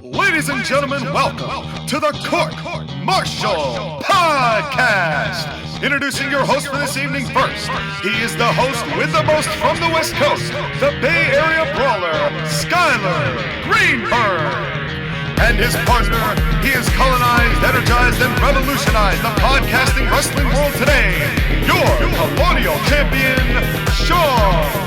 Ladies and gentlemen, welcome to the Court-Martail Podcast. Introducing your host for this evening first. He is the host with the most from the West Coast, the Bay Area Brawler, Skyler Greenberg. And his partner, he has colonized, energized, and revolutionized the podcasting wrestling world today. Your Colonial Champion, Sean.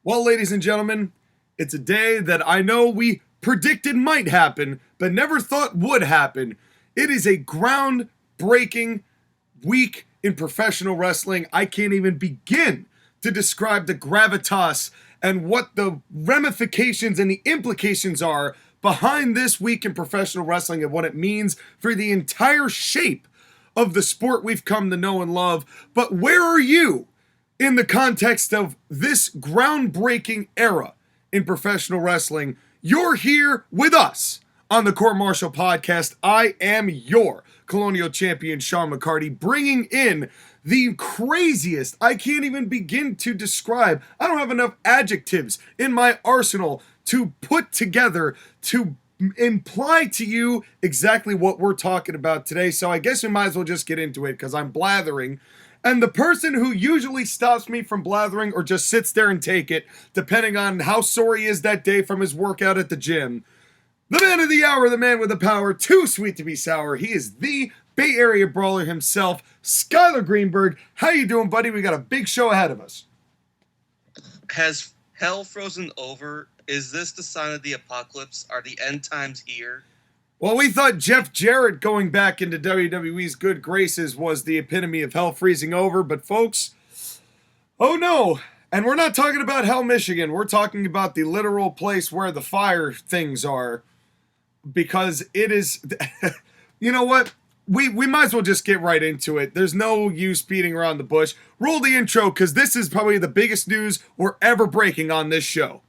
Well, ladies and gentlemen, it's a day that I know we predicted might happen, but never thought would happen. It is a groundbreaking week in professional wrestling. I can't even begin to describe the gravitas and what the ramifications and the implications are behind this week in professional wrestling and what it means for the entire shape of the sport we've come to know and love. But where are you in the context of this groundbreaking era in professional wrestling? You're here with us on the Court-Martail Podcast. I am your Colonial Champion, Sean McCarty, bringing in the craziest, I can't even begin to describe. I don't have enough adjectives in my arsenal to put together to imply to you exactly what we're talking about today. So I guess we might as well just get into it because I'm blathering. And the person who usually stops me from blathering or just sits there and take it, depending on how sore he is that day from his workout at the gym, the man of the hour, the man with the power, too sweet to be sour. He is the Bay Area Brawler himself, Skyler Greenberg. How you doing, buddy? We got a big show ahead of us. Has hell frozen over? Is this the sign of the apocalypse? Are the end times here? Well, we thought Jeff Jarrett going back into WWE's good graces was the epitome of hell freezing over, but folks, oh no. And we're not talking about Hell, Michigan. We're talking about the literal place where the fire things are, because it is, you know what? We might as well just get right into it. There's no use beating around the bush. Roll the intro, because this is probably the biggest news we're ever breaking on this show.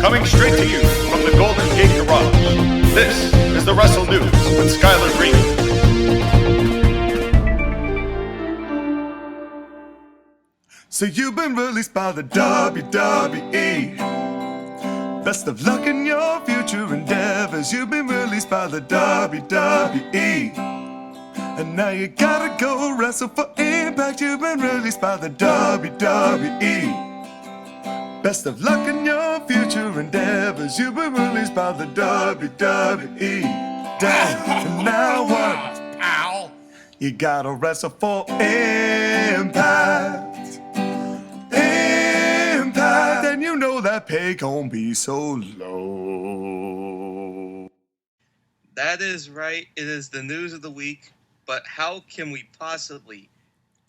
Coming straight to you from the Golden Gate Garage, this is the Wrestle News with Skyler Green. So you've been released by the WWE. Best of luck in your future endeavors. You've been released by the WWE. And now you gotta go wrestle for Impact. You've been released by the WWE. Best of luck in your future endeavors. You've been released by the WWE. Damn, and now what? Pal, you gotta wrestle for Impact. Impact, and you know that pay gon' be so low. That is right. It is the news of the week. But how can we possibly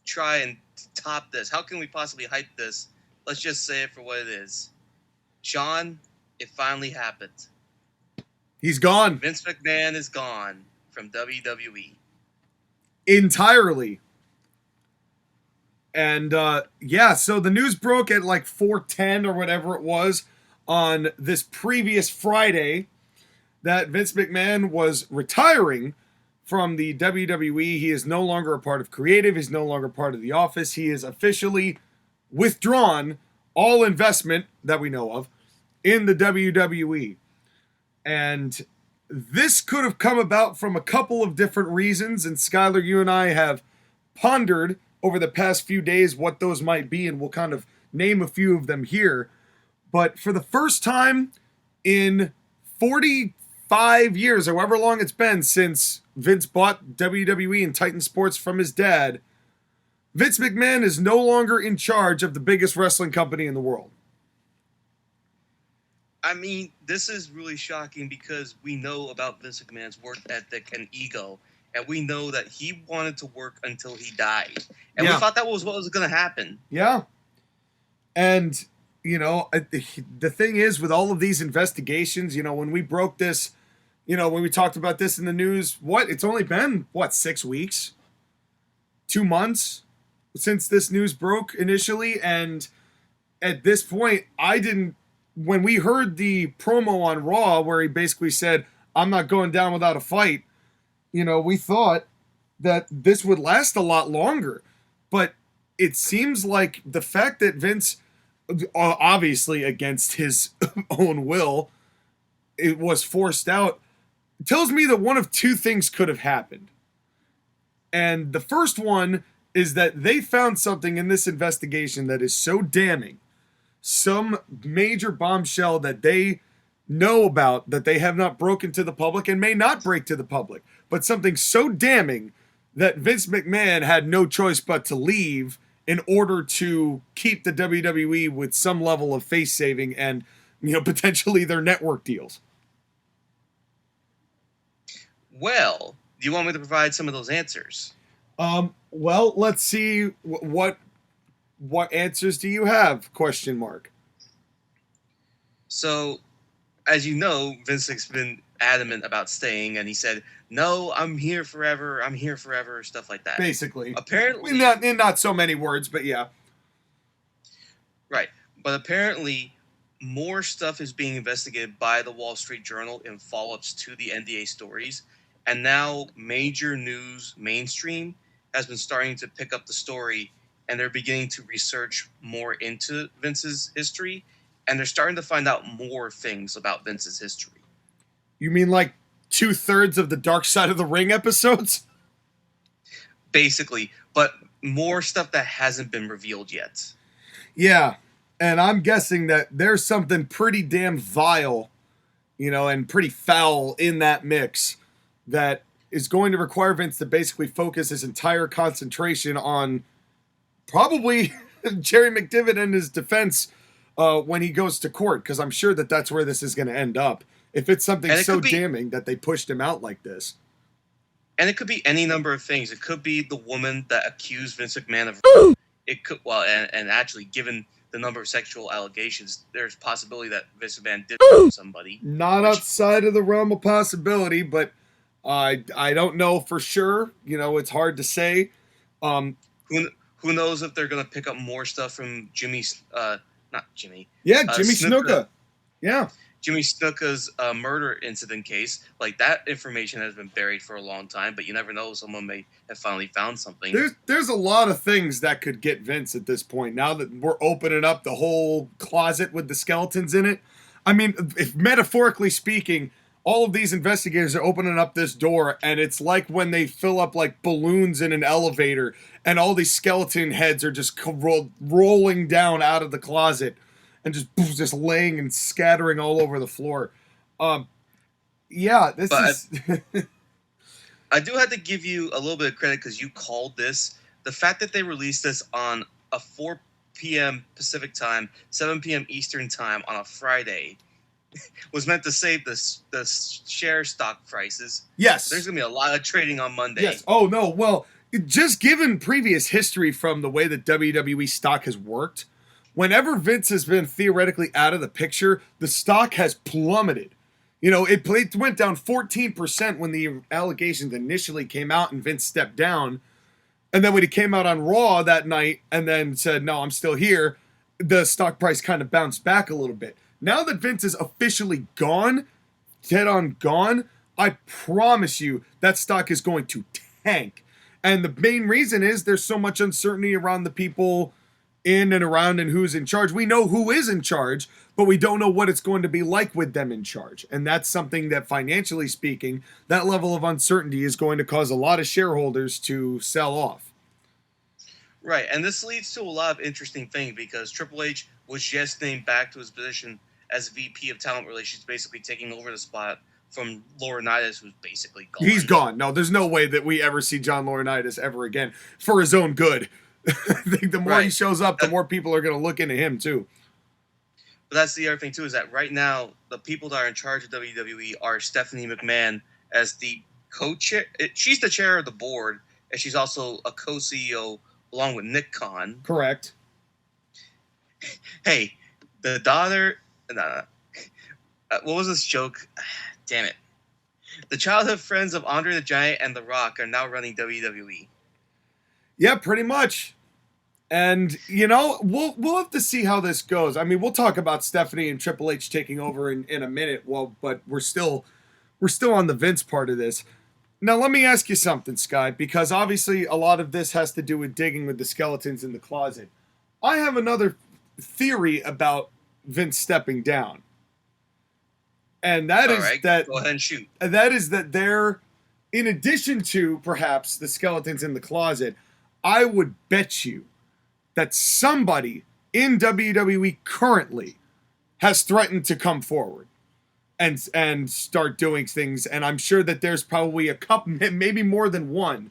try and top this? How can we possibly hype this? Let's just say it for what it is. Sean, it finally happened. He's gone. Vince McMahon is gone from WWE. Entirely. And, yeah, so the news broke at like 4:10 or whatever it was on this previous Friday that Vince McMahon was retiring from the WWE. He is no longer a part of creative. He's no longer part of the office. He is officially withdrawn all investment that we know of in the WWE. And this could have come about from a couple of different reasons. And Skyler, you and I have pondered over the past few days what those might be, and we'll kind of name a few of them here. But for the first time in 45 years, or however long it's been since Vince bought WWE and Titan Sports from his dad, Vince McMahon is no longer in charge of the biggest wrestling company in the world. I mean, this is really shocking because we know about Vince McMahon's work ethic and ego, and we know that he wanted to work until he died. And we thought that was what was going to happen. Yeah. And, you know, the thing is, with all of these investigations, you know, when we broke this, you know, when we talked about this in the news, it's only been, 6 weeks? 2 months? Since this news broke initially, and at this point, when we heard the promo on Raw where he basically said, I'm not going down without a fight, we thought that this would last a lot longer. But it seems like the fact that Vince, obviously against his own will, it was forced out, tells me that one of two things could have happened. And the first one is that they found something in this investigation that is so damning, some major bombshell that they know about that they have not broken to the public and may not break to the public, but something so damning that Vince McMahon had no choice but to leave in order to keep the WWE with some level of face saving and, potentially their network deals. Well, do you want me to provide some of those answers? Well, let's see what answers do you have? ? So, as you know, Vince has been adamant about staying, and he said, "No, I'm here forever. I'm here forever." Stuff like that. Basically, apparently, not so many words, but yeah. Right, but apparently, more stuff is being investigated by the Wall Street Journal in follow-ups to the NDA stories, and now major news, mainstream, has been starting to pick up the story, and they're beginning to research more into Vince's history, and they're starting to find out more things about Vince's history. You mean like 2/3 of the Dark Side of the Ring episodes? Basically, but more stuff that hasn't been revealed yet. Yeah, and I'm guessing that there's something pretty damn vile, and pretty foul in that mix that is going to require Vince to basically focus his entire concentration on probably Jerry McDevitt and his defense when he goes to court, because I'm sure that that's where this is going to end up. If it's something so damning that they pushed him out like this. And it could be any number of things. It could be the woman that accused Vince McMahon of... It could, and actually, given the number of sexual allegations, there's possibility that Vince McMahon did somebody. Not outside of the realm of possibility, but I don't know for sure. It's hard to say. Who knows if they're going to pick up more stuff from Jimmy... not Jimmy. Yeah, Jimmy Snuka. Yeah. Jimmy Snuka's murder incident case. Like, that information has been buried for a long time, but you never know. Someone may have finally found something. There's a lot of things that could get Vince at this point. Now that we're opening up the whole closet with the skeletons in it. I mean, if metaphorically speaking, all of these investigators are opening up this door, and it's like when they fill up like balloons in an elevator, and all these skeleton heads are just rolling down out of the closet. And just laying and scattering all over the floor. Yeah, this is... I do have to give you a little bit of credit because you called this. The fact that they released this on a 4 p.m. Pacific time, 7 p.m. Eastern time on a Friday was meant to save the share stock prices. Yes. There's going to be a lot of trading on Monday. Yes. Oh, no. Well, just given previous history from the way that WWE stock has worked, whenever Vince has been theoretically out of the picture, the stock has plummeted. It went down 14% when the allegations initially came out and Vince stepped down. And then when he came out on Raw that night and then said, no, I'm still here, the stock price kind of bounced back a little bit. Now that Vince is officially gone, dead on gone, I promise you that stock is going to tank. And the main reason is there's so much uncertainty around the people in and around and who's in charge. We know who is in charge, but we don't know what it's going to be like with them in charge. And that's something that, financially speaking, that level of uncertainty is going to cause a lot of shareholders to sell off. Right, and this leads to a lot of interesting things because Triple H was just named back to his position as VP of Talent Relations, basically taking over the spot from Laurinaitis, who's basically gone. He's gone. No, there's no way that we ever see John Laurinaitis ever again for his own good. I think the more he shows up, the more people are going to look into him, too. But that's the other thing, too, is that right now, the people that are in charge of WWE are Stephanie McMahon as the co-chair. She's the chair of the board, and she's also a co-CEO along with Nick Khan. Correct. Hey, the daughter... what was this joke? Damn it. The childhood friends of Andre the Giant and The Rock are now running WWE. Yeah, pretty much. And, you know, we'll have to see how this goes. I mean, we'll talk about Stephanie and Triple H taking over in a minute. Well, but we're still on the Vince part of this. Now, let me ask you something, Sky, because obviously a lot of this has to do with digging with the skeletons in the closet. I have another theory about Vince stepping down. And that is that... Go ahead and shoot. And that is that there, in addition to perhaps the skeletons in the closet, I would bet you that somebody in WWE currently has threatened to come forward and start doing things. And I'm sure that there's probably a couple, maybe more than one,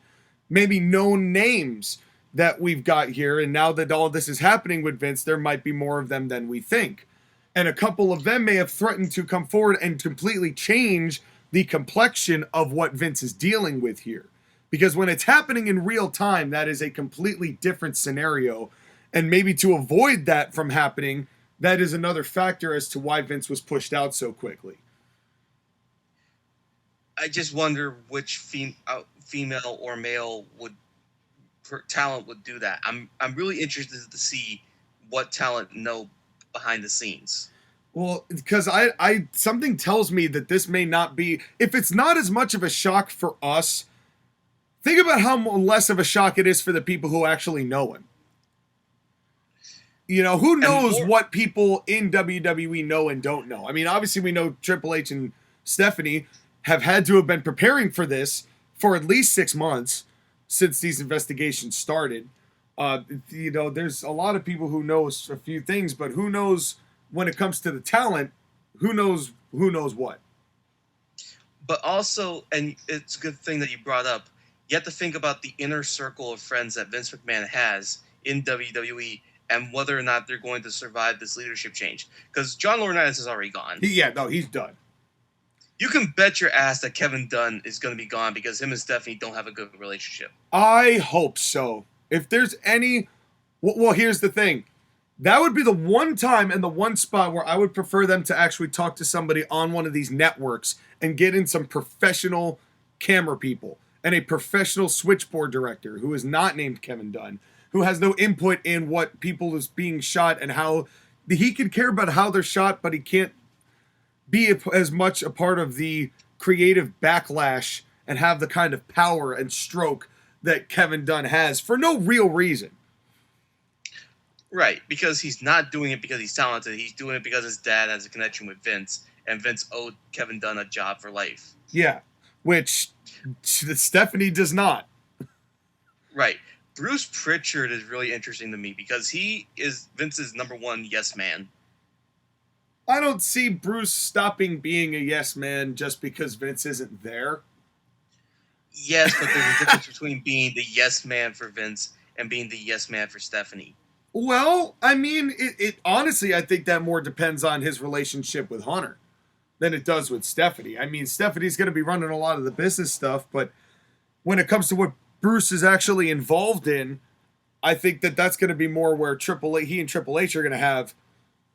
maybe known names that we've got here. And now that all this is happening with Vince, there might be more of them than we think. And a couple of them may have threatened to come forward and completely change the complexion of what Vince is dealing with here. Because when it's happening in real time, that is a completely different scenario. And maybe to avoid that from happening, that is another factor as to why Vince was pushed out so quickly. I just wonder which female or male talent would do that. I'm really interested to see what talent know behind the scenes. Well, because I something tells me that this may not be, if it's not as much of a shock for us, think about how less of a shock it is for the people who actually know him. You know, who knows what people in WWE know and don't know? I mean, obviously we know Triple H and Stephanie have had to have been preparing for this for at least 6 months since these investigations started. You know, there's a lot of people who know a few things, but who knows when it comes to the talent, who knows what? But also, and it's a good thing that you brought up, you have to think about the inner circle of friends that Vince McMahon has in WWE and whether or not they're going to survive this leadership change. Because John Laurinaitis is already gone. He's done. You can bet your ass that Kevin Dunn is going to be gone because him and Stephanie don't have a good relationship. I hope so. If there's any... Well, here's the thing. That would be the one time and the one spot where I would prefer them to actually talk to somebody on one of these networks and get in some professional camera people and a professional switchboard director who is not named Kevin Dunn, who has no input in what people is being shot and how he can care about how they're shot, but he can't be as much a part of the creative backlash and have the kind of power and stroke that Kevin Dunn has for no real reason. Right, because he's not doing it because he's talented. He's doing it because his dad has a connection with Vince, and Vince owed Kevin Dunn a job for life. Yeah, which Stephanie does not. Right. Bruce Pritchard is really interesting to me because he is Vince's number one yes man. I don't see Bruce stopping being a yes man just because Vince isn't there. Yes, but there's a difference between being the yes man for Vince and being the yes man for Stephanie. Well, I mean, it honestly, I think that more depends on his relationship with Hunter than it does with Stephanie. I mean, Stephanie's going to be running a lot of the business stuff, but when it comes to what Bruce is actually involved in, I think that that's going to be more where he and Triple H are going to have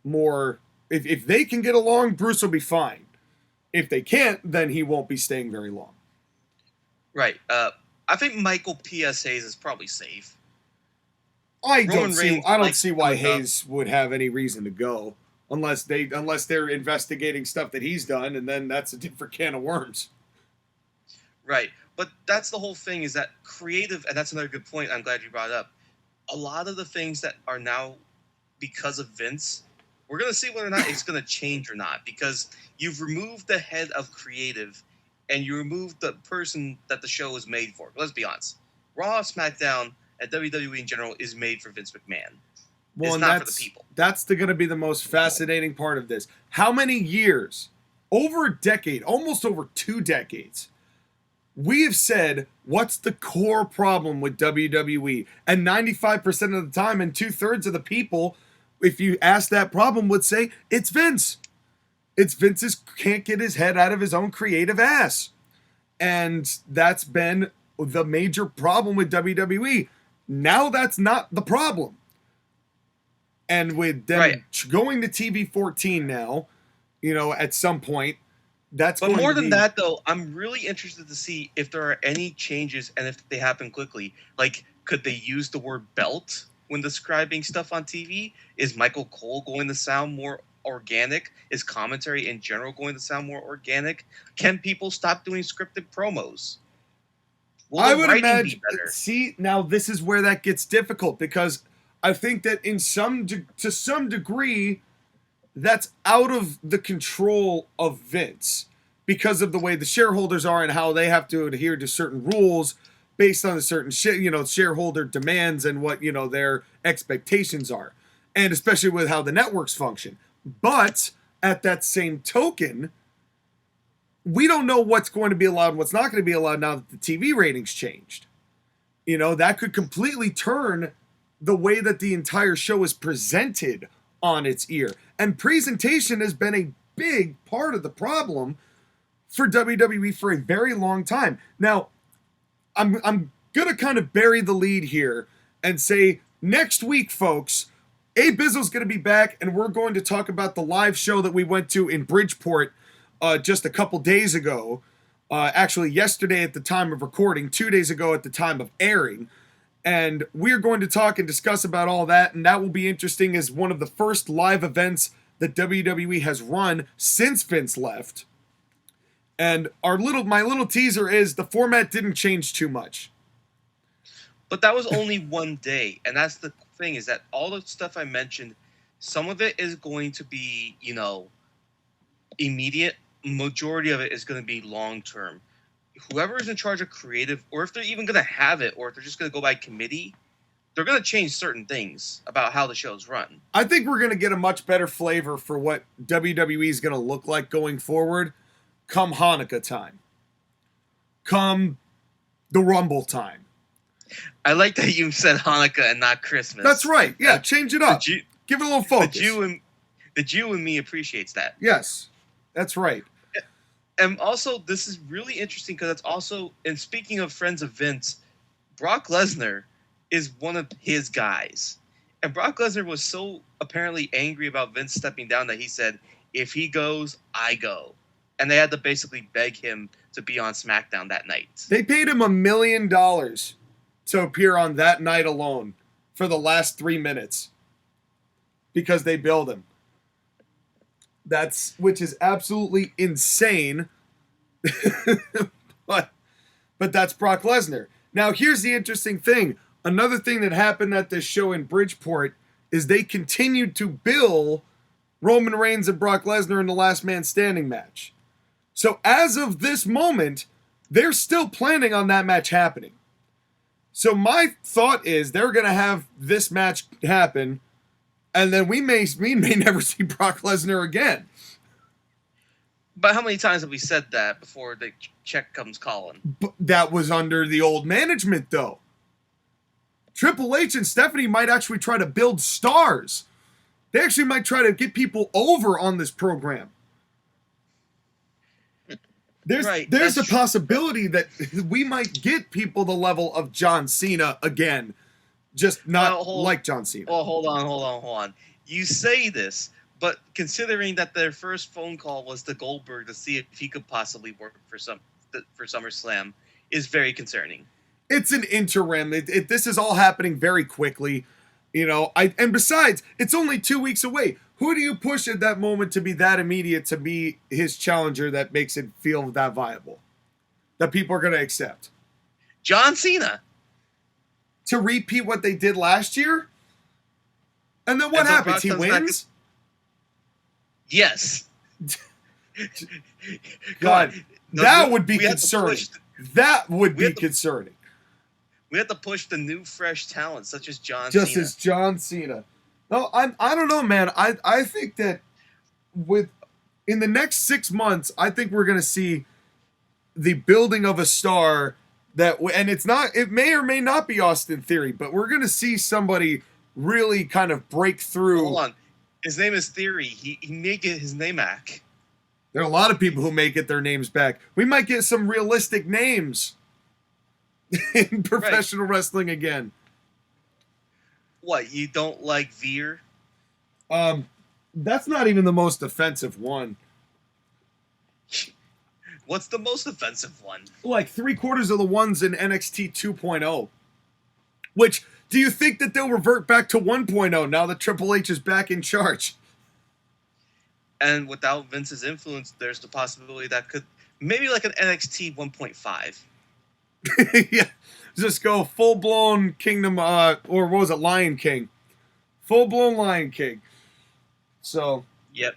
more. If they can get along, Bruce will be fine. If they can't, then he won't be staying very long. Right. I think Michael P.S. Hayes is probably safe. I don't see why Hayes would have any reason to go unless they're investigating stuff that he's done, and then that's a different can of worms. Right. But that's the whole thing, is that creative, and that's another good point I'm glad you brought up. A lot of the things that are now because of Vince, we're going to see whether or not it's going to change or not, because you've removed the head of creative and you removed the person that the show was made for. Let's be honest. Raw, SmackDown, and WWE in general is made for Vince McMahon. Well, it's not for the people. That's going to be the most fascinating part of this. How many years, over a decade, almost over 2 decades, we have said, what's the core problem with WWE? And 95% of the time, and 2/3 of the people, if you ask that problem, would say, it's Vince. It's Vince's can't get his head out of his own creative ass. And that's been the major problem with WWE. Now that's not the problem. And with them going to TV 14 now, at some point, that's but more than that, though, I'm really interested to see if there are any changes and if they happen quickly. Like, could they use the word belt when describing stuff on TV? Is Michael Cole going to sound more organic? Is commentary in general going to sound more organic? Can people stop doing scripted promos? I would imagine. See, now this is where that gets difficult, because I think that to some degree, that's out of the control of Vince, because of the way the shareholders are and how they have to adhere to certain rules based on a certain shareholder demands and what their expectations are, and especially with how the networks function. But at that same token, we don't know what's going to be allowed and what's not going to be allowed now that the TV ratings changed. That could completely turn the way that the entire show is presented on its ear. And presentation has been a big part of the problem for WWE for a very long time. Now, I'm going to kind of bury the lead here and say next week, folks, Abizzle's going to be back, and we're going to talk about the live show that we went to in Bridgeport just a couple days ago. Actually, yesterday at the time of recording, 2 days ago at the time of airing. And we're going to talk and discuss about all that, and that will be interesting as one of the first live events that WWE has run since Vince left. And my little teaser is the format didn't change too much. But that was only one day, and that's the thing, is that all the stuff I mentioned, some of it is going to be, immediate. Majority of it is going to be long term. Whoever is in charge of creative, or if they're even going to have it, or if they're just going to go by committee, they're going to change certain things about how the show's run. I think we're going to get a much better flavor for what WWE is going to look like going forward come Hanukkah time. Come the Rumble time. I like that you said Hanukkah and not Christmas. That's right. Yeah, change it up. Give it a little focus. The Jew in me appreciates that. Yes, that's right. And also, this is really interesting because it's also, and speaking of friends of Vince, Brock Lesnar is one of his guys. And Brock Lesnar was so apparently angry about Vince stepping down that he said, if he goes, I go. And they had to basically beg him to be on SmackDown that night. They paid him $1 million to appear on that night alone for the last 3 minutes because they billed him. Which is absolutely insane. but that's Brock Lesnar. Now, here's the interesting thing. Another thing that happened at this show in Bridgeport is they continued to bill Roman Reigns and Brock Lesnar in the Last Man Standing match. So as of this moment, they're still planning on that match happening. So my thought is they're going to have this match happen, and then we may never see Brock Lesnar again. But how many times have we said that before the check comes calling? But that was under the old management, though. Triple H and Stephanie might actually try to build stars. They actually might try to get people over on this program. There's a possibility that we might get people the level of John Cena again. Just not like John Cena. Well, hold on. You say this, but considering that their first phone call was to Goldberg to see if he could possibly work for SummerSlam is very concerning. It's an interim. This is all happening very quickly. And besides, it's only 2 weeks away. Who do you push at that moment to be that immediate to be his challenger that makes it feel that viable? That people are going to accept? John Cena. To repeat what they did last year? And then what happens? He wins? Yes. God, that would be concerning. That would be concerning. We have to push the new, fresh talent, such as John Cena. Just as John Cena. No, I don't know, man. I think that in the next 6 months, I think we're going to see the building of a star and it may or may not be Austin Theory, but we're going to see somebody really kind of break through. Hold on. His name is Theory. He may get his name back. There are a lot of people who may get their names back. We might get some realistic names in professional wrestling again. What, you don't like Veer? That's not even the most offensive one. What's the most offensive one? Like 3/4 of the ones in NXT 2.0. Which, do you think that they'll revert back to 1.0 now that Triple H is back in charge? And without Vince's influence, there's the possibility that could maybe like an NXT 1.5. Yeah, just go full-blown Kingdom, or what was it, Lion King. Full-blown Lion King. So. Yep.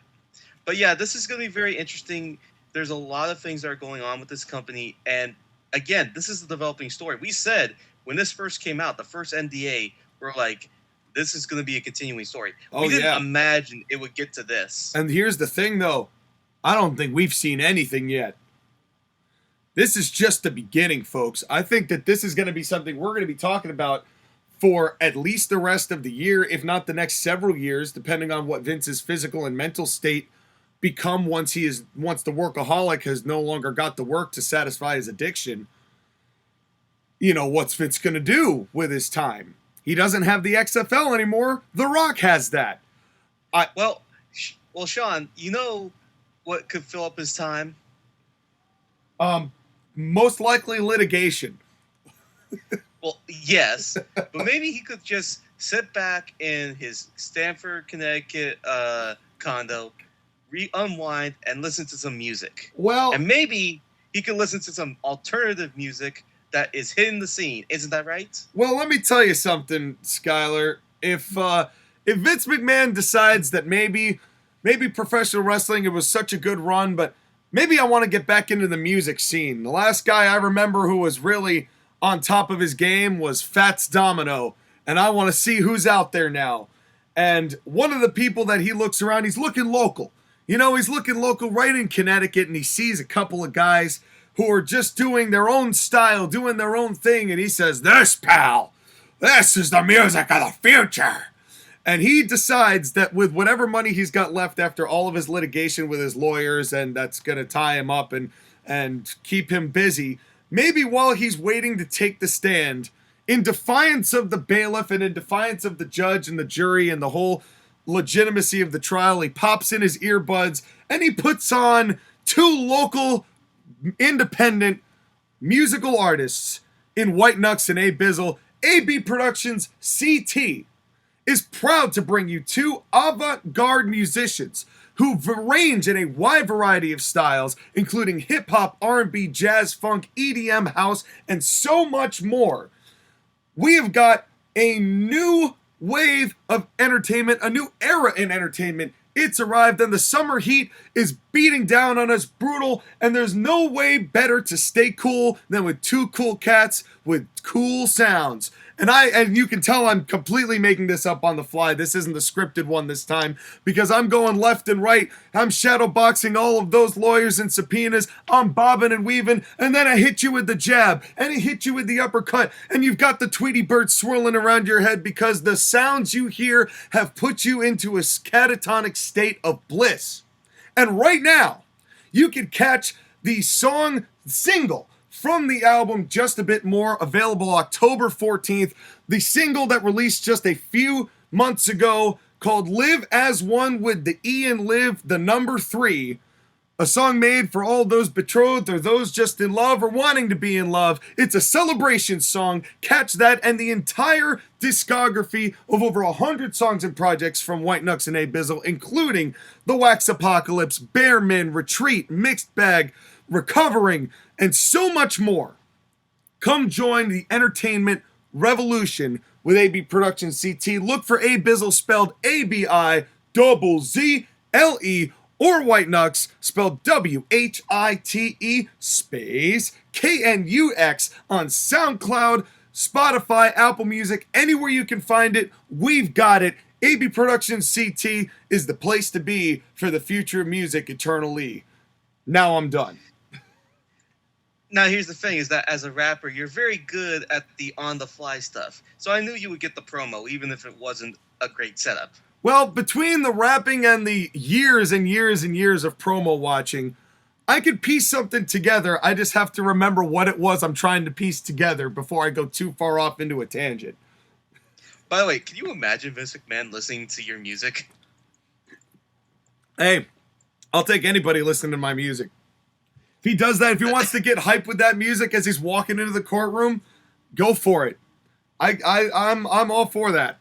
But yeah, this is going to be very interesting. There's a lot of things that are going on with this company. And again, this is a developing story. We said when this first came out, the first NDA, we're like, this is going to be a continuing story. We didn't imagine it would get to this. And here's the thing, though. I don't think we've seen anything yet. This is just the beginning, folks. I think that this is going to be something we're going to be talking about for at least the rest of the year, if not the next several years, depending on what Vince's physical and mental state become once the workaholic has no longer got the work to satisfy his addiction. You know, what's Vince going to do with his time? He doesn't have the XFL anymore. The Rock has that. Well, Sean, you know what could fill up his time? Most likely litigation. Well, yes, but maybe he could just sit back in his Stamford, Connecticut condo, unwind, and listen to some music. Well, and maybe he could listen to some alternative music that is hitting the scene. Isn't that right? Well, let me tell you something, Skyler. If Vince McMahon decides that maybe professional wrestling, it was such a good run, but maybe I want to get back into the music scene. The last guy I remember who was really on top of his game was Fats Domino, and I want to see who's out there now. And one of the people that he looks around, he's looking local. You know, he's looking local right in Connecticut, and he sees a couple of guys who are just doing their own style, doing their own thing, and he says, "This, pal, this is the music of the future." And he decides that with whatever money he's got left after all of his litigation with his lawyers, and that's going to tie him up and keep him busy, maybe while he's waiting to take the stand, in defiance of the bailiff and in defiance of the judge and the jury and the whole legitimacy of the trial, he pops in his earbuds and he puts on two local independent musical artists in White Knux and Abizzle. AB Productions CT is proud to bring you two avant-garde musicians who range in a wide variety of styles, including hip-hop, R&B, jazz, funk, EDM, house, and so much more. We have got a new wave of entertainment, a new era in entertainment. It's arrived, and the summer heat is beating down on us brutal, and there's no way better to stay cool than with two cool cats with cool sounds. And you can tell I'm completely making this up on the fly. This isn't the scripted one this time, because I'm going left and right. I'm shadowboxing all of those lawyers and subpoenas. I'm bobbing and weaving, and then I hit you with the jab, and I hit you with the uppercut, and you've got the Tweety Bird swirling around your head because the sounds you hear have put you into a catatonic state of bliss. And right now, you can catch the single from the album Just a Bit More, available October 14th. The single that released just a few months ago called Live as One with the E in Live, the number 3. A song made for all those betrothed or those just in love or wanting to be in love. It's a celebration song. Catch that and the entire discography of over 100 songs and projects from White Knux and Abizzle, including The Wax Apocalypse, Bearman, Retreat, Mixed Bag, Recovering, and so much more. Come join the entertainment revolution with AB Productions CT. Look for Abizzle spelled ABIZZLE or White Knux spelled WHITE space KNUX on SoundCloud, Spotify, Apple Music, anywhere you can find it, we've got it. AB Productions CT is the place to be for the future of music eternally. Now I'm done. Now, here's the thing, is that as a rapper, you're very good at the on-the-fly stuff. So I knew you would get the promo, even if it wasn't a great setup. Well, between the rapping and the years and years and years of promo watching, I could piece something together. I just have to remember what it was I'm trying to piece together before I go too far off into a tangent. By the way, can you imagine Vince McMahon listening to your music? Hey, I'll take anybody listening to my music. If he does that, if he wants to get hype with that music as he's walking into the courtroom, go for it. I'm all for that.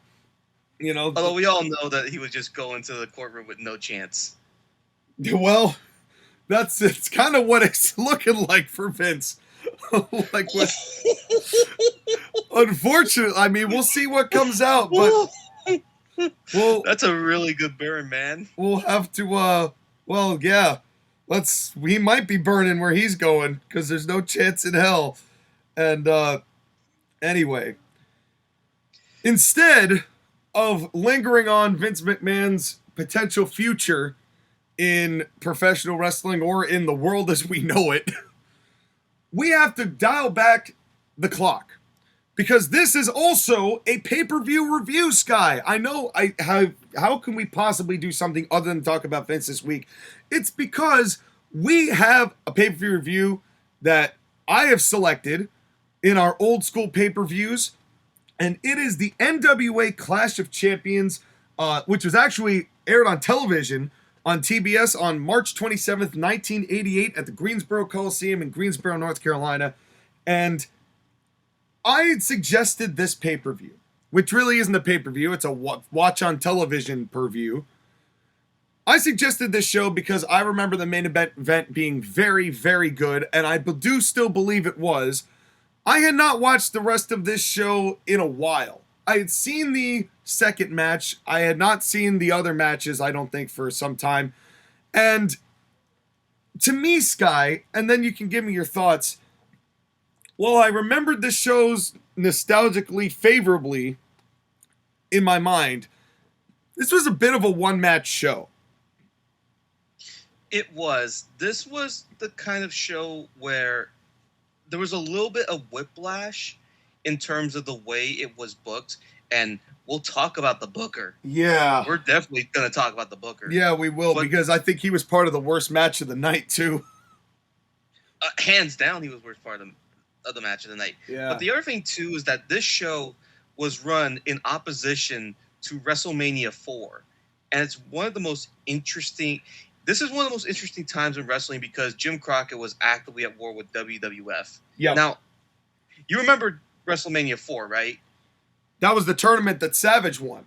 You know, although we all know that he would just go into the courtroom with no chance. Well, it's kind of what it's looking like for Vince. Like, unfortunately, I mean, we'll see what comes out, but that's a really good burn, man. We'll have to. Well, yeah, we might be burning where he's going because there's no chance in hell. And anyway, instead of lingering on Vince McMahon's potential future in professional wrestling or in the world as we know it, we have to dial back the clock because this is also a pay-per-view review, Sky. I know how can we possibly do something other than talk about Vince this week? It's because we have a pay-per-view review that I have selected in our old school pay-per-views, and it is the NWA Clash of Champions, which was actually aired on television on TBS on March 27th, 1988 at the Greensboro Coliseum in Greensboro, North Carolina. And I had suggested this pay-per-view, which really isn't a pay-per-view. It's a watch on television per-view. I suggested this show because I remember the main event being very, very good, and I do still believe it was. I had not watched the rest of this show in a while. I had seen the second match. I had not seen the other matches, I don't think, for some time. And to me, Sky, and then you can give me your thoughts, while I remembered the shows nostalgically favorably in my mind, this was a bit of a one-match show. It was. This was the kind of show where there was a little bit of whiplash in terms of the way it was booked, and we'll talk about the booker. Yeah. We're definitely going to talk about the booker. Yeah, we will, because I think he was part of the worst match of the night, too. Hands down, he was the worst part of the match of the night. Yeah. But the other thing, too, is that this show was run in opposition to WrestleMania 4. And it's one of the most interesting... This is one of the most interesting times in wrestling because Jim Crockett was actively at war with WWF. Yeah. Now, you remember WrestleMania 4, right? That was the tournament that Savage won.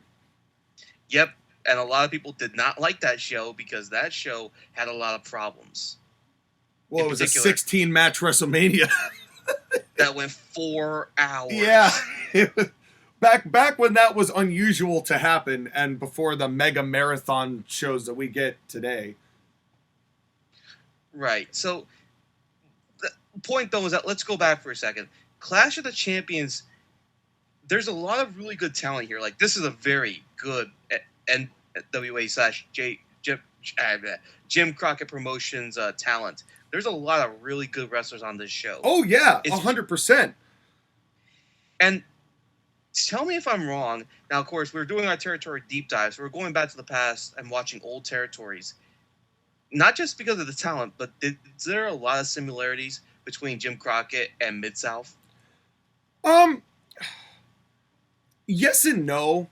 Yep. And a lot of people did not like that show because that show had a lot of problems. Well, it was a 16-match WrestleMania. That went 4 hours. Yeah. Back when that was unusual to happen and before the mega marathon shows that we get today. Right. So the point, though, is that let's go back for a second. Clash of the Champions, there's a lot of really good talent here. Like, this is a very good Jim Crockett Promotions talent. There's a lot of really good wrestlers on this show. Oh, yeah, 100%. And tell me if I'm wrong. Now, of course, we're doing our territory deep dives. So we're going back to the past and watching old territories. Not just because of the talent, but is there a lot of similarities between Jim Crockett and Mid-South? Yes and no.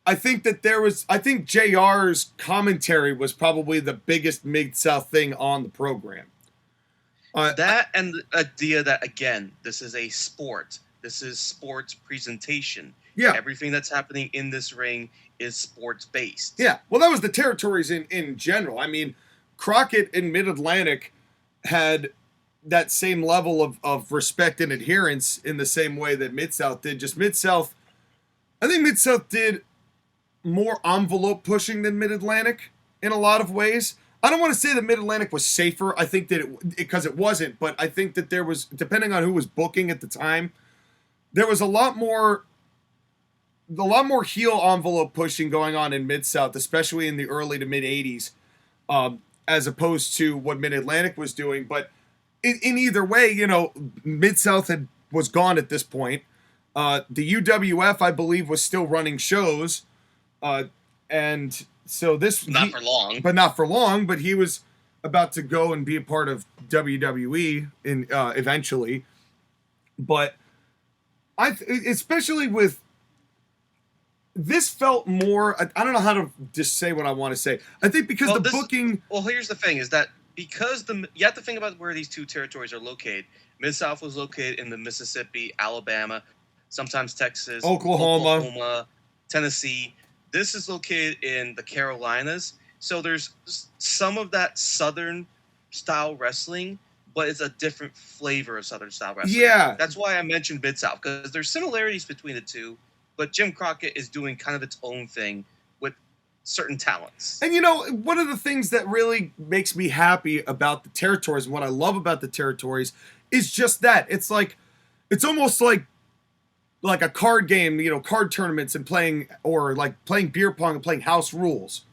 I think that I think JR's commentary was probably the biggest Mid-South thing on the program. That and the idea that, again, this is a sport. This is sports presentation. Yeah. Everything that's happening in this ring is sports-based. Yeah. Well, that was the territories in general. I mean, Crockett and Mid-Atlantic had that same level of respect and adherence in the same way that Mid-South did. Just Mid-South, I think Mid-South did more envelope pushing than Mid-Atlantic in a lot of ways. I don't want to say that Mid-Atlantic was safer. I think that because it wasn't, but I think that there was, depending on who was booking at the time, there was a lot more heel envelope pushing going on in Mid-South, especially in the early to mid-'80s, as opposed to what Mid-Atlantic was doing. But in either way, you know, Mid-South was gone at this point. The UWF, I believe, was still running shows. And so this... for long. But not for long, but he was about to go and be a part of WWE eventually. But especially with... This felt more... I don't know how to just say what I want to say. I think because booking... Well, here's the thing, is that because you have to think about where these two territories are located. Mid-South was located in the Mississippi, Alabama, sometimes Texas, Oklahoma, Tennessee. This is located in the Carolinas. So there's some of that Southern style wrestling, but it's a different flavor of Southern style wrestling. Yeah. That's why I mentioned Mid-South, because there's similarities between the two, but Jim Crockett is doing kind of its own thing with certain talents. And, you know, one of the things that really makes me happy about the territories and what I love about the territories is just that. It's like, it's almost like a card game, you know, card tournaments and playing, or like playing beer pong and playing house rules,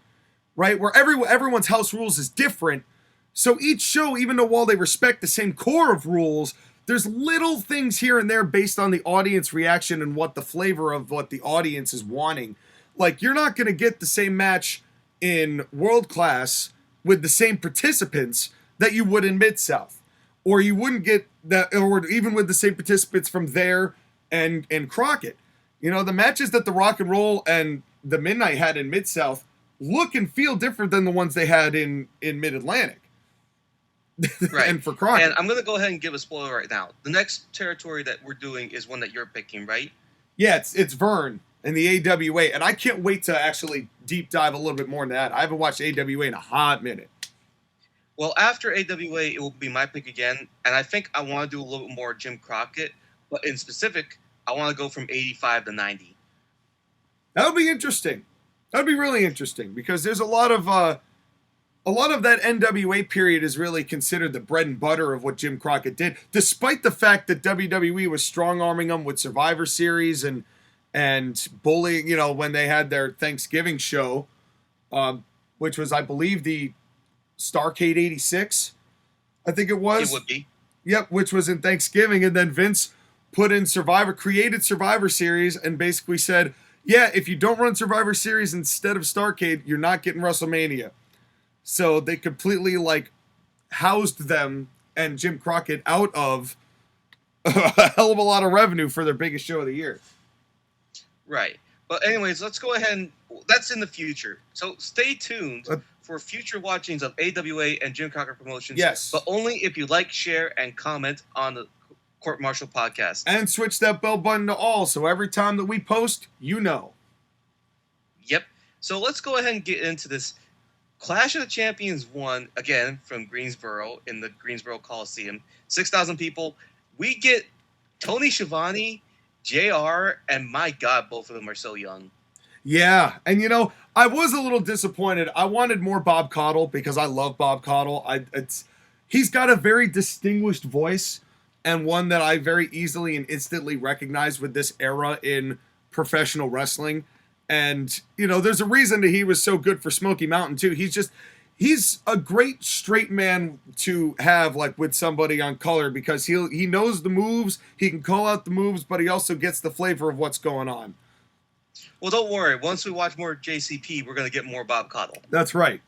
right? Where everyone's house rules is different. So each show, even though while they respect the same core of rules, there's little things here and there based on the audience reaction and what the flavor of what the audience is wanting. Like, you're not going to get the same match in World Class with the same participants that you would in Mid-South. Or you wouldn't get that, or even with the same participants from there and Crockett. You know, the matches that the Rock and Roll and the Midnight had in Mid-South look and feel different than the ones they had in Mid-Atlantic. Right. And for Crockett. And I'm going to go ahead and give a spoiler right now. The next territory that we're doing is one that you're picking, right? Yeah, it's Vern and the AWA. And I can't wait to actually deep dive a little bit more into that. I haven't watched AWA in a hot minute. Well, after AWA, it will be my pick again. And I think I want to do a little bit more Jim Crockett. But in specific, I want to go from 85 to 90. That would be interesting. That would be really interesting, because there's a lot of that NWA period is really considered the bread and butter of what Jim Crockett did, despite the fact that WWE was strong-arming them with Survivor Series and bullying, you know, when they had their Thanksgiving show, which was, I believe, the Starrcade 86, I think it was. It would be. Yep, which was in Thanksgiving, and then Vince created Survivor Series and basically said, yeah, if you don't run Survivor Series instead of Starrcade, you're not getting WrestleMania. So they completely, like, housed them and Jim Crockett out of a hell of a lot of revenue for their biggest show of the year. Right. But anyways, let's go ahead and... That's in the future. So stay tuned for future watchings of AWA and Jim Crockett Promotions. Yes. But only if you like, share, and comment on the Court-Martail podcast. And switch that bell button to all, so every time that we post, you know. Yep. So let's go ahead and get into this. Clash of the Champions 1, again, from Greensboro, in the Greensboro Coliseum. 6,000 people. We get Tony Schiavone, JR, and my God, both of them are so young. Yeah, and you know, I was a little disappointed. I wanted more Bob Caudle because I love Bob Caudle. He's got a very distinguished voice, and one that I very easily and instantly recognize with this era in professional wrestling. And, you know, there's a reason that he was so good for Smoky Mountain, too. He's a great straight man to have, like, with somebody on color, because he knows the moves, he can call out the moves, but he also gets the flavor of what's going on. Well, don't worry. Once we watch more JCP, we're going to get more Bob Caudle. That's right.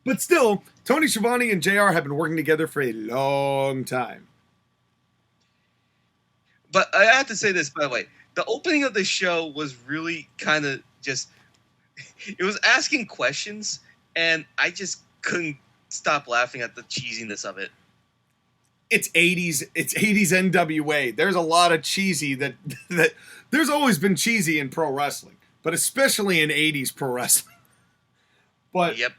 But still, Tony Schiavone and JR have been working together for a long time. But I have to say this, by the way. The opening of the show was really kind of just... It was asking questions, and I just couldn't stop laughing at the cheesiness of it. It's 80s NWA. There's a lot of cheesy that there's always been cheesy in pro wrestling, but especially in 80s pro wrestling. But yep.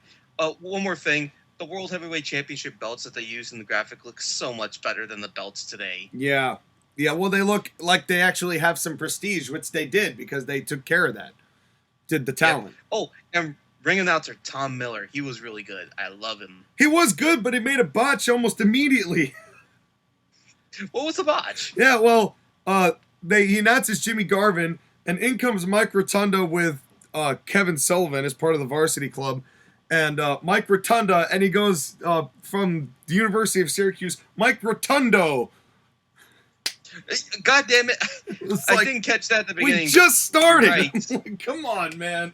One more thing. The World Heavyweight Championship belts that they use in the graphic look so much better than the belts today. Yeah. Yeah, well, they look like they actually have some prestige, which they did because they took care of that. Did the talent. Yep. Oh, and ring announcer Tom Miller. He was really good. I love him. He was good, but he made a botch almost immediately. What was the botch? Yeah, well, he announces Jimmy Garvin, and in comes Mike Rotunda with Kevin Sullivan as part of the varsity club. And Mike Rotunda, and he goes from the University of Syracuse, Mike Rotundo. God damn it. I didn't catch that at the beginning. We just started. Right. Like, come on, man.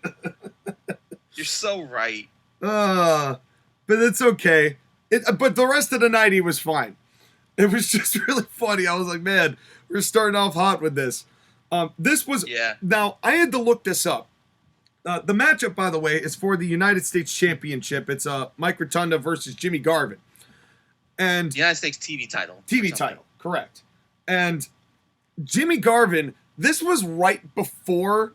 You're so right. But it's okay. But the rest of the night, he was fine. It was just really funny. I was like, man, we're starting off hot with this. This was... Yeah. Now, I had to look this up. The matchup, by the way, is for the United States Championship. It's Mike Rotunda versus Jimmy Garvin. And the United States TV title. TV title, correct. And Jimmy Garvin, this was right before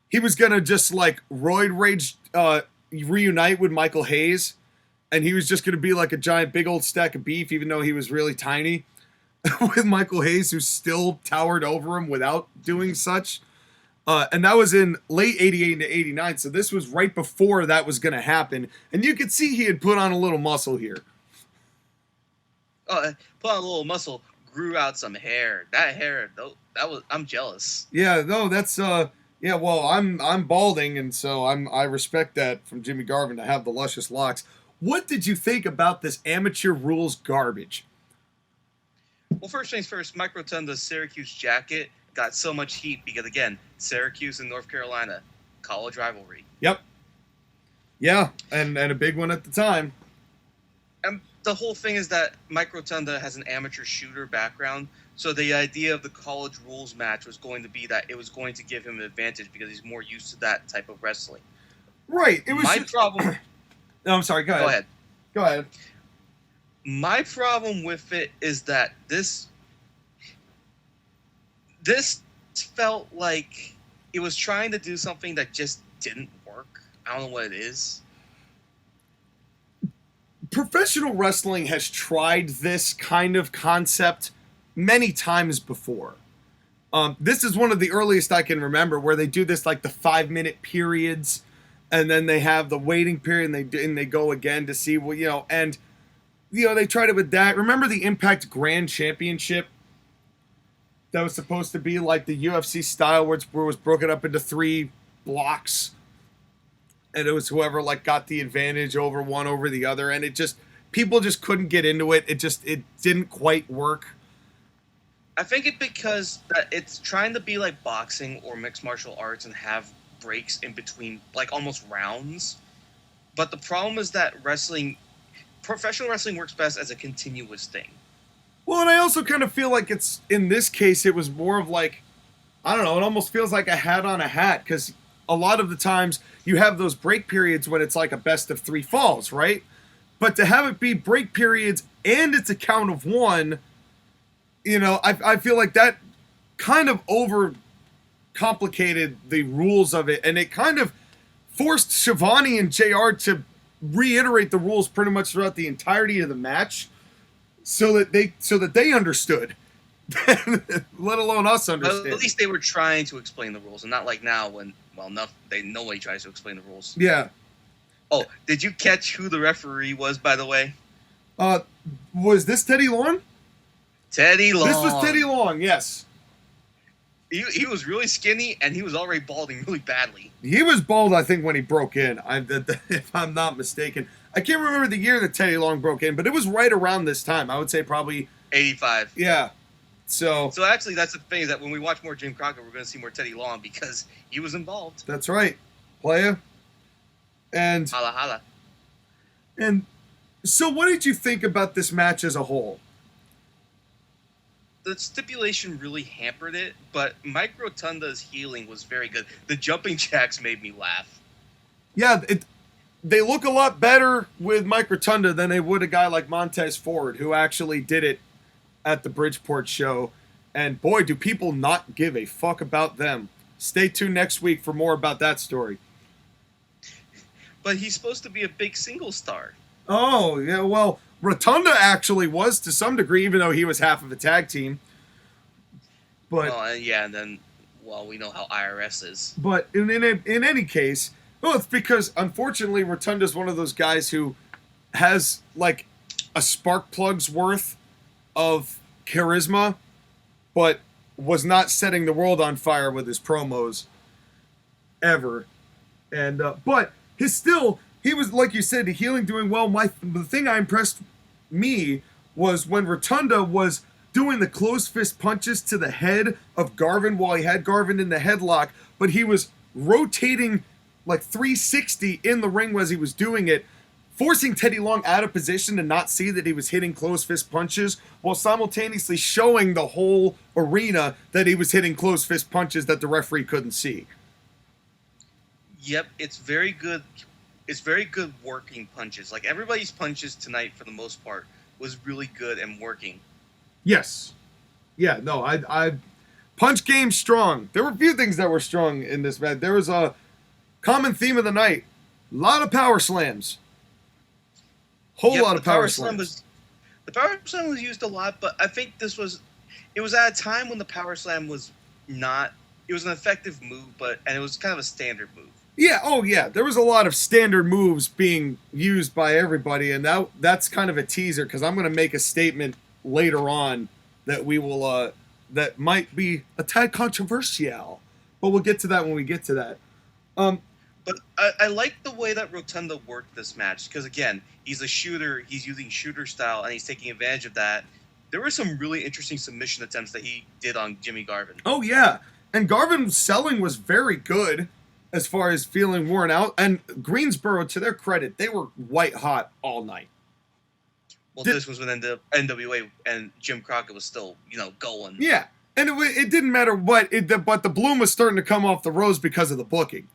he was going to just like roid rage reunite with Michael Hayes. And he was just going to be like a giant big old stack of beef, even though he was really tiny. With Michael Hayes, who still towered over him without doing such. And that was in late 88 into 89. So this was right before that was going to happen. And you could see he had put on a little muscle here. Oh, put on a little muscle, grew out some hair. That hair, though, I'm jealous. Yeah, no, that's yeah, well, I'm balding, and so I respect that from Jimmy Garvin to have the luscious locks. What did you think about this amateur rules garbage? Well, first things first, Mike Rotunda's Syracuse jacket got so much heat because, again, Syracuse and North Carolina, college rivalry. Yep. Yeah, and a big one at the time. And the whole thing is that Mike Rotunda has an amateur shooter background, so the idea of the college rules match was going to be that it was going to give him an advantage because he's more used to that type of wrestling. Right. It was my problem. No, I'm sorry. Go ahead. Go ahead. My problem with it is that this felt like it was trying to do something that just didn't work. I don't know what it is. Professional wrestling has tried this kind of concept many times before. This is one of the earliest I can remember where they do this like the 5-minute periods, and then they have the waiting period, and they go again to see, well, and they tried it with that. Remember the Impact Grand Championship? That was supposed to be like the UFC style, where it was broken up into 3 blocks, and it was whoever like got the advantage over one over the other, and people just couldn't get into it. It didn't quite work. I think it's because that it's trying to be like boxing or mixed martial arts and have breaks in between, like almost rounds. But the problem is that professional wrestling works best as a continuous thing. Well, and I also kind of feel like in this case, it was more of like, I don't know, it almost feels like a hat on a hat, because a lot of the times you have those break periods when it's like a best of 3 falls, right? But to have it be break periods and it's a count of 1, I feel like that kind of over complicated the rules of it, and it kind of forced Shivani and JR to reiterate the rules pretty much throughout the entirety of the match, so that they understood, let alone us understand. Well, at least they were trying to explain the rules, and not like now when nobody tries to explain the rules. Yeah. Oh, did you catch who the referee was, by the way? Was this Teddy Long? Teddy Long. This was Teddy Long, yes. He was really skinny, and he was already balding really badly. He was bald, I think, when he broke in, if I'm not mistaken. I can't remember the year that Teddy Long broke in, but it was right around this time. I would say probably 85. Yeah. So actually, that's the thing, is that when we watch more Jim Crockett, we're going to see more Teddy Long because he was involved. That's right. Playa. And holla holla. And so what did you think about this match as a whole? The stipulation really hampered it, but Mike Rotunda's healing was very good. The jumping jacks made me laugh. Yeah, they look a lot better with Mike Rotunda than they would a guy like Montez Ford, who actually did it at the Bridgeport show. And boy, do people not give a fuck about them. Stay tuned next week for more about that story. But he's supposed to be a big single star. Oh, yeah, well, Rotunda actually was to some degree, even though he was half of a tag team. But and then, we know how IRS is. But in any case, well, it's because, unfortunately, Rotunda's one of those guys who has, like, a spark plug's worth of charisma, but was not setting the world on fire with his promos ever. And but he was, like you said, healing, doing well. The thing I impressed me was when Rotunda was doing the closed fist punches to the head of Garvin while he had Garvin in the headlock, but he was rotating like 360 in the ring as he was doing it, forcing Teddy Long out of position to not see that he was hitting closed fist punches, while simultaneously showing the whole arena that he was hitting closed fist punches that the referee couldn't see. Yep, it's very good. It's very good working punches. Like, everybody's punches tonight, for the most part, was really good and working. Yes. Yeah, no, Punch game strong. There were a few things that were strong in this match. There was a common theme of the night. A lot of power slams. Whole lot of power slams. The power slam was used a lot, but I think it was at a time when the power slam was not, it was an effective move, and it was kind of a standard move. Yeah, oh yeah. There was a lot of standard moves being used by everybody, and that's kind of a teaser, because I'm going to make a statement later on that we will, that might be a tad controversial, but we'll get to that when we get to that. But I like the way that Rotunda worked this match, because again, he's a shooter, he's using shooter style, and he's taking advantage of that. There were some really interesting submission attempts that he did on Jimmy Garvin. Oh yeah, and Garvin's selling was very good as far as feeling worn out, and Greensboro, to their credit, they were white hot all night. Well, this was when the NWA and Jim Crockett was still, going. Yeah, and it didn't matter what, but the bloom was starting to come off the rose because of the booking.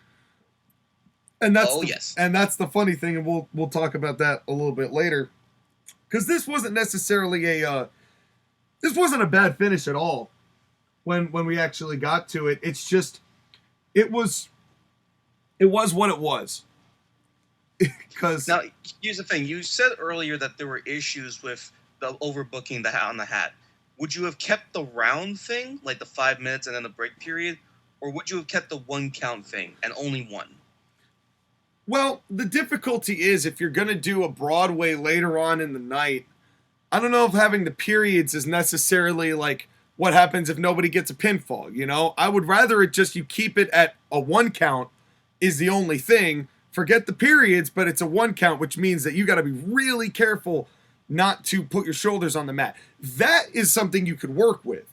And that's and that's the funny thing, and we'll talk about that a little bit later, because this wasn't necessarily this wasn't a bad finish at all. When we actually got to it, it's just it was what it was. Because now here's the thing: you said earlier that there were issues with the overbooking on the hat. Would you have kept the round thing, like the 5 minutes and then the break period, or would you have kept the 1 count thing and only 1? Well, the difficulty is if you're going to do a Broadway later on in the night, I don't know if having the periods is necessarily like what happens if nobody gets a pinfall, I would rather you keep it at a 1 count is the only thing. Forget the periods, but it's a 1 count, which means that you got to be really careful not to put your shoulders on the mat. That is something you could work with.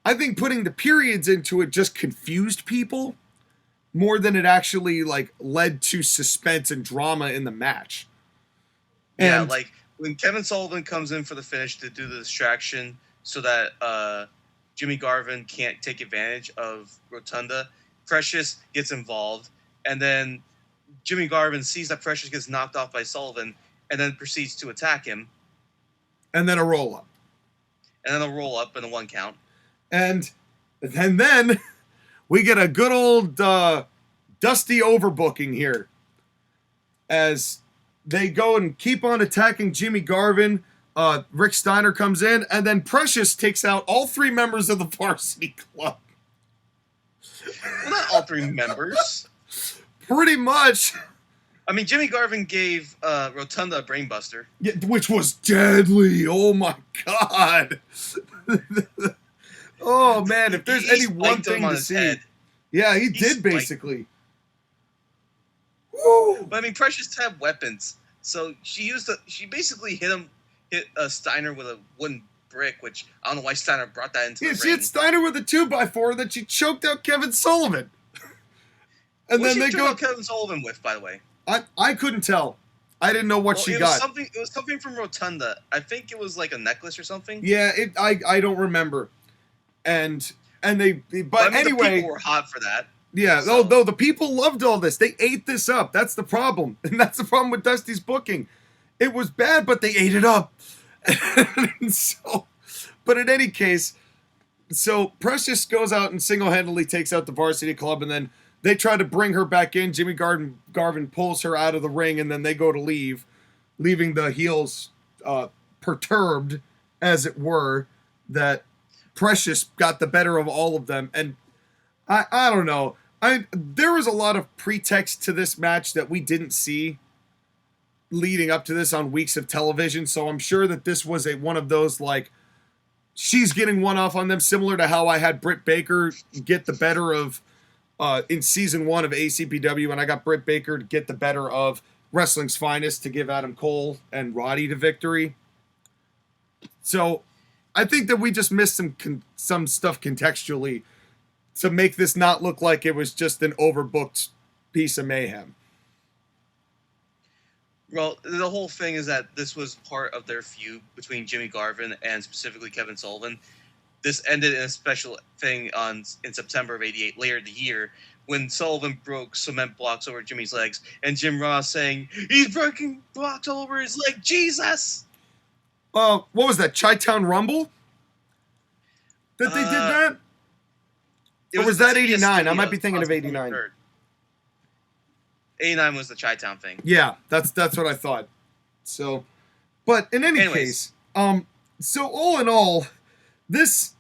I think putting the periods into it just confused people more than it actually led to suspense and drama in the match. And like when Kevin Sullivan comes in for the finish to do the distraction so that Jimmy Garvin can't take advantage of Rotunda, Precious gets involved, and then Jimmy Garvin sees that Precious gets knocked off by Sullivan and then proceeds to attack him. And then a roll-up. And then a roll-up and a 1 count. And then we get a good old dusty overbooking here as they go and keep on attacking Jimmy Garvin. Rick Steiner comes in, and then Precious takes out all 3 members of the Varsity Club. Well, not all 3 members. Pretty much. I mean, Jimmy Garvin gave Rotunda a brainbuster. Yeah, which was deadly. Oh, my God. Oh, man, if there's any one thing to see. Head. Yeah, he did, basically. Woo! But, I mean, Precious had weapons. So she basically hit Steiner with a wooden brick, which I don't know why Steiner brought that into the ring. She hit Steiner with a 2x4 that she choked out Kevin Sullivan. And what then they go Kevin Sullivan with, by the way. I couldn't tell. I didn't know what she got. It was something from Rotunda. I think it was like a necklace or something. Yeah, I don't remember. And anyway, the people were hot for that. Yeah, so. Though the people loved all this. They ate this up. That's the problem. And that's the problem with Dusty's booking. It was bad, but they ate it up. But in any case, so Precious goes out and single-handedly takes out the Varsity Club, and then they try to bring her back in. Jimmy Garvin pulls her out of the ring, and then they go to leave, leaving the heels perturbed, as it were, that Precious got the better of all of them. And I don't know. There was a lot of pretext to this match that we didn't see leading up to this on weeks of television, so I'm sure that this was one of those, she's getting one off on them, similar to how I had Britt Baker get the better of in season 1 of ACPW, and I got Britt Baker to get the better of Wrestling's Finest to give Adam Cole and Roddy the victory. So I think that we just missed some stuff contextually to make this not look like it was just an overbooked piece of mayhem. Well, the whole thing is that this was part of their feud between Jimmy Garvin and specifically Kevin Sullivan. This ended in a special thing in September of '88, later in the year, when Sullivan broke cement blocks over Jimmy's legs, and Jim Ross saying, "He's breaking blocks all over his leg, Jesus!" What was that, Chi-Town Rumble? That they did that? Or was that 89? I might be thinking of 89. 89 was the Chi-Town thing. Yeah, that's what I thought. So, but in any case, so all in all, this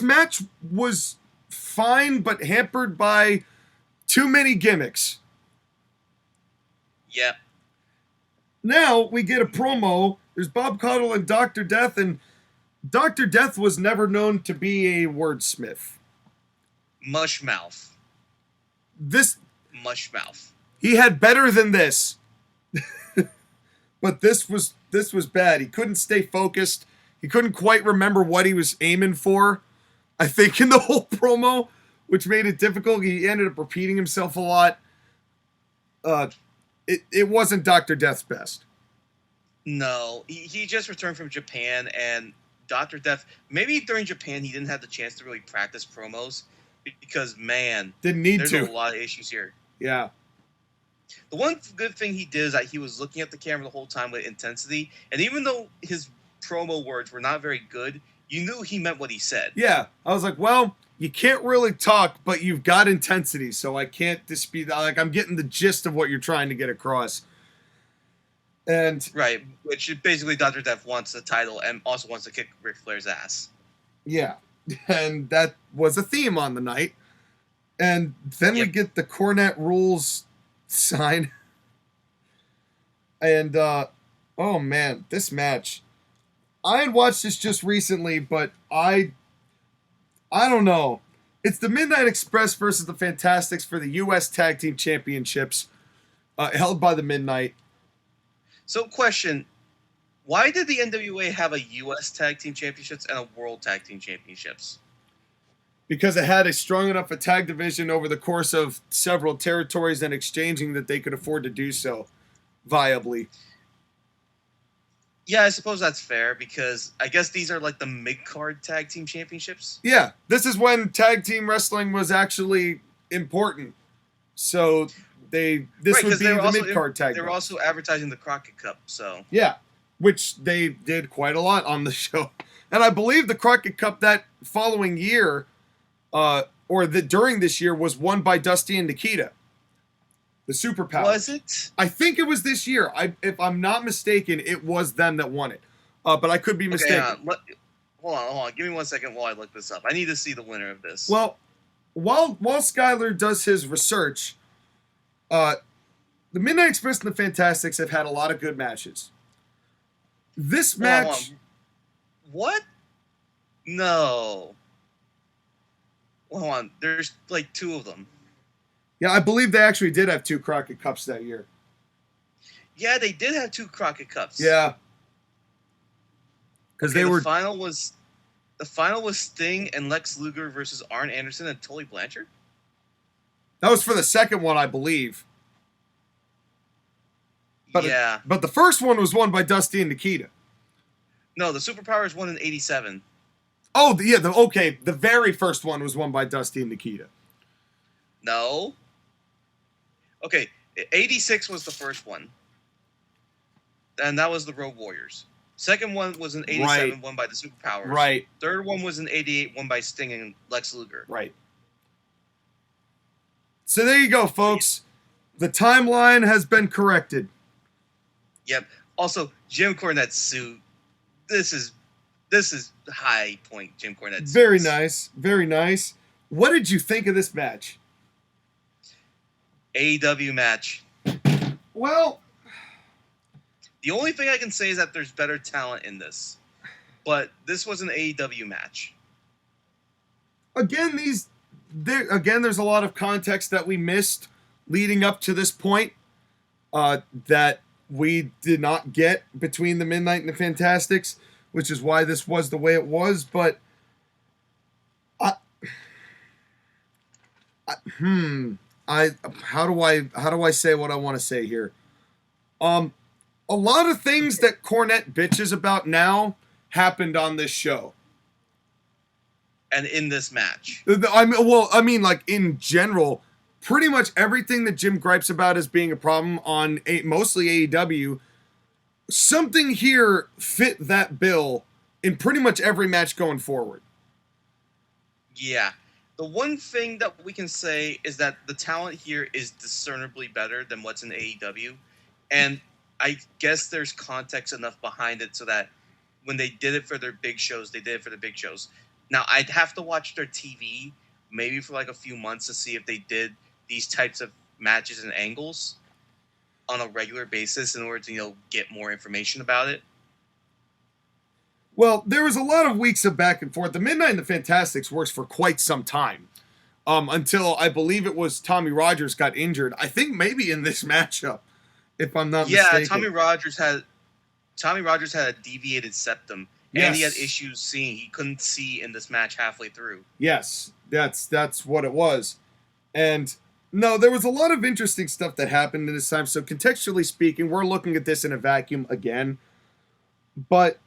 match was fine, but hampered by too many gimmicks. Yep. Now we get a promo. There's Bob Caudle and Dr. Death, and Dr. Death was never known to be a wordsmith. Mushmouth. Mushmouth. He had better than this. But this was bad. He couldn't stay focused. He couldn't quite remember what he was aiming for, I think, in the whole promo, which made it difficult. He ended up repeating himself a lot. It wasn't Dr. Death's best. No, he just returned from Japan, and Dr. Death, maybe during Japan he didn't have the chance to really practice promos because, man, there's a lot of issues here. Yeah. The one good thing he did is that he was looking at the camera the whole time with intensity, and even though his promo words were not very good, you knew he meant what he said. Yeah, I was like, well, you can't really talk, but you've got intensity, so I can't dispute that. Like, I'm getting the gist of what you're trying to get across. And right, which basically Dr. Death wants the title and also wants to kick Ric Flair's ass. Yeah, and that was a theme on the night. And then we get the Cornette Rules sign. And, oh man, this match. I had watched this just recently, but I don't know. It's the Midnight Express versus the Fantastics for the U.S. Tag Team Championships, held by the Midnight. So, question. Why did the NWA have a U.S. Tag Team Championships and a World Tag Team Championships? Because it had a strong enough tag division over the course of several territories and exchanging that they could afford to do so viably. Yeah, I suppose that's fair because I guess these are like the mid-card tag team championships. Yeah, this is when tag team wrestling was actually important. So this would be the mid-card tag. They were also advertising the Crockett Cup, so. Yeah, which they did quite a lot on the show. And I believe the Crockett Cup that following year, during this year, was won by Dusty and Nikita. The Superpowers. Was it? I think it was this year. If I'm not mistaken, it was them that won it. But I could be mistaken. Hold on. Give me 1 second while I look this up. I need to see the winner of this. Well, while Skyler does his research, the Midnight Express and the Fantastics have had a lot of good matches. This match... What? No. Hold on. There's like two of them. Yeah, I believe they actually did have two Crockett Cups that year. Yeah, they did have two Crockett Cups. Yeah. Because the final was Sting and Lex Luger versus Arn Anderson and Tully Blanchard. That was for the second one, I believe. But yeah. But the first one was won by Dusty and Nikita. No, the Superpowers won in 87. Oh, the very first one was won by Dusty and Nikita. No. Okay, 86 was the first one. And that was the Road Warriors. Second one was in 87, won by the Superpowers. Right. Third one was in 88, won by Sting and Lex Luger. Right. So there you go, folks. The timeline has been corrected. Yep. Also, Jim Cornette's suit. This is high point Jim Cornette's Very nice. Very nice. What did you think of this match? AEW match. Well, the only thing I can say is that there's better talent in this. But this was an AEW match. Again, there's a lot of context that we missed leading up to this point that we did not get between the Midnight and the Fantastics, which is why this was the way it was. But how do I say what I want to say here? A lot of things that Cornette bitches about now happened on this show. And in this match. I mean, like, in general, pretty much everything that Jim gripes about as being a problem on mostly AEW, something here fit that bill in pretty much every match going forward. Yeah. The one thing that we can say is that the talent here is discernibly better than what's in AEW. And I guess there's context enough behind it so that when they did it for their big shows, they did it for the big shows. Now, I'd have to watch their TV maybe for like a few months to see if they did these types of matches and angles on a regular basis in order to, get more information about it. Well, there was a lot of weeks of back and forth. The Midnight and the Fantastics works for quite some time. Until I believe it was Tommy Rogers got injured. I think maybe in this matchup, if I'm not mistaken. Yeah, Tommy Rogers had a deviated septum. Yes. And he had issues seeing. He couldn't see in this match halfway through. Yes, that's what it was. And no, there was a lot of interesting stuff that happened in this time. So contextually speaking, we're looking at this in a vacuum again. But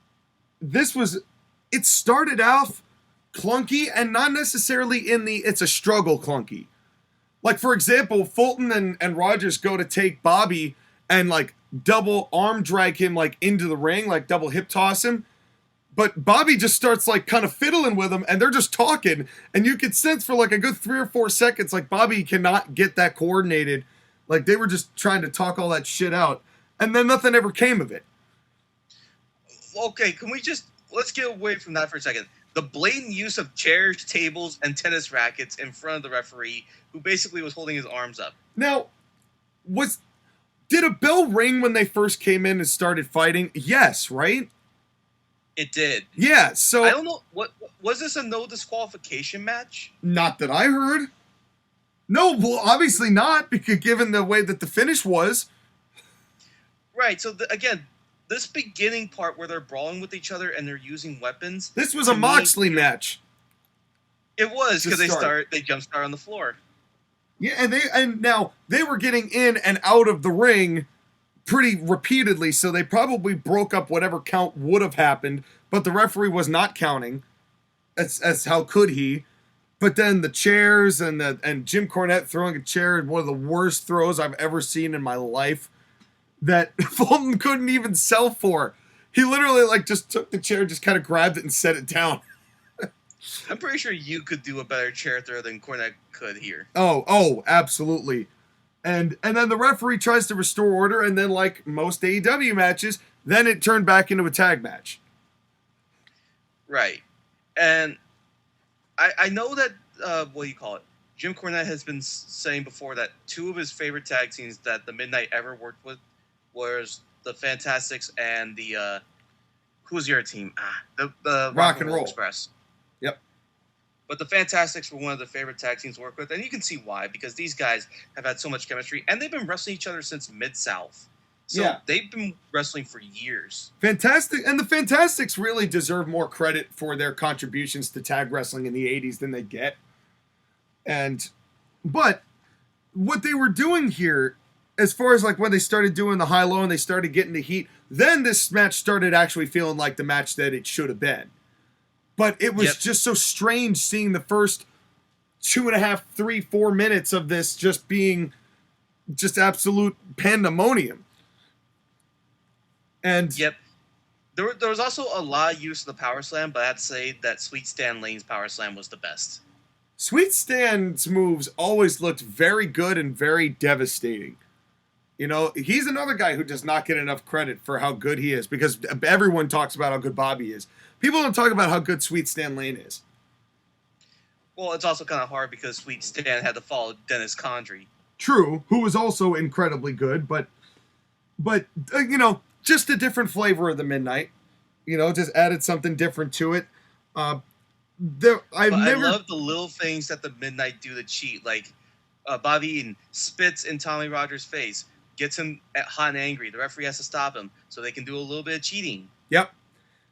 it started off clunky and not necessarily it's a struggle clunky. Like, for example, Fulton and Rogers go to take Bobby and, like, double arm drag him, like, into the ring, like, double hip toss him. But Bobby just starts, like, kind of fiddling with him, and they're just talking. And you could sense for, like, a good 3 or 4 seconds, like, Bobby cannot get that coordinated. Like, they were just trying to talk all that shit out. And then nothing ever came of it. Okay, let's get away from that for a second. The blatant use of chairs, tables, and tennis rackets in front of the referee, who basically was holding his arms up. Now, did a bell ring when they first came in and started fighting? Yes, right? It did. Yeah, so... I don't know, was this a no disqualification match? Not that I heard. No, well, obviously not, because given the way that the finish was. Right, so again, this beginning part where they're brawling with each other and they're using weapons. This was a Moxley match. It was, because they jump start on the floor. Yeah, and now they were getting in and out of the ring pretty repeatedly, so they probably broke up whatever count would have happened, but the referee was not counting. As how could he? But then the chairs and Jim Cornette throwing a chair, one of the worst throws I've ever seen in my life, that Fulton couldn't even sell for. He literally just took the chair, just kind of grabbed it and set it down. I'm pretty sure you could do a better chair throw than Cornette could here. Oh, absolutely. And then the referee tries to restore order, and then like most AEW matches, then it turned back into a tag match. Right. And I know that, Jim Cornette has been saying before that 2 of his favorite tag teams that the Midnight ever worked with was the Fantastics and the, who was your team? The Rock and Roll Express. Yep. But the Fantastics were one of the favorite tag teams to work with, and you can see why, because these guys have had so much chemistry, and they've been wrestling each other since Mid-South. So they've been wrestling for years. Fantastic, and the Fantastics really deserve more credit for their contributions to tag wrestling in the 80s than they get. But what they were doing here, as far as like when they started doing the high-low and they started getting the heat, then this match started actually feeling like the match that it should have been. But it was just so strange seeing the first 2.5, 3, 4 minutes of this just being just absolute pandemonium. And there was also a lot of use of the power slam, but I'd say that Sweet Stan Lane's power slam was the best. Sweet Stan's moves always looked very good and very devastating. You know, he's another guy who does not get enough credit for how good he is, because everyone talks about how good Bobby is. People don't talk about how good Sweet Stan Lane is. Well, it's also kind of hard because Sweet Stan had to follow Dennis Condrey. True, who was also incredibly good, but just a different flavor of the Midnight. Just added something different to it. I love the little things that the Midnight do to cheat, like Bobby Eaton spits in Tommy Rogers' face, gets him hot and angry. The referee has to stop him so they can do a little bit of cheating. Yep.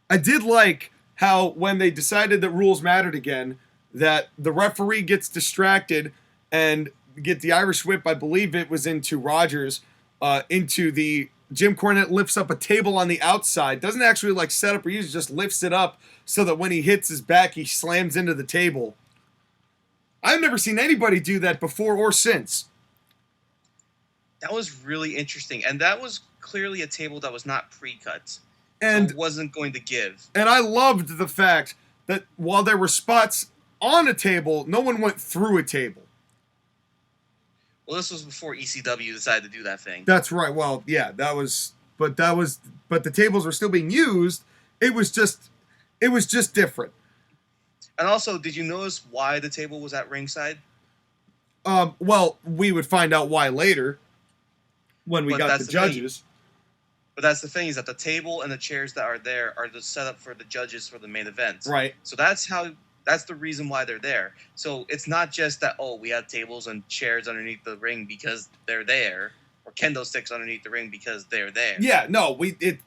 I did like how when they decided that rules mattered again, that the referee gets distracted and get the Irish whip, I believe it was into Rogers, into the Jim Cornette lifts up a table on the outside, doesn't actually set up or use it, just lifts it up so that when he hits his back, he slams into the table. I've never seen anybody do that before or since. That was really interesting, and that was clearly a table that was not pre-cut. And so it wasn't going to give. And I loved the fact that while there were spots on a table. No one went through a table. Well, this was before ECW decided to do that thing. That's right. Well, yeah, but the tables were still being used. It was just different. And also, did you notice why the table was at ringside? Well, we would find out why later when we got the judges. But that's the thing, is that the table and the chairs that are there are the setup for the judges for the main event. Right. So that's the reason why they're there. So it's not just that, we have tables and chairs underneath the ring because they're there, or kendo sticks underneath the ring because they're there. Yeah, no,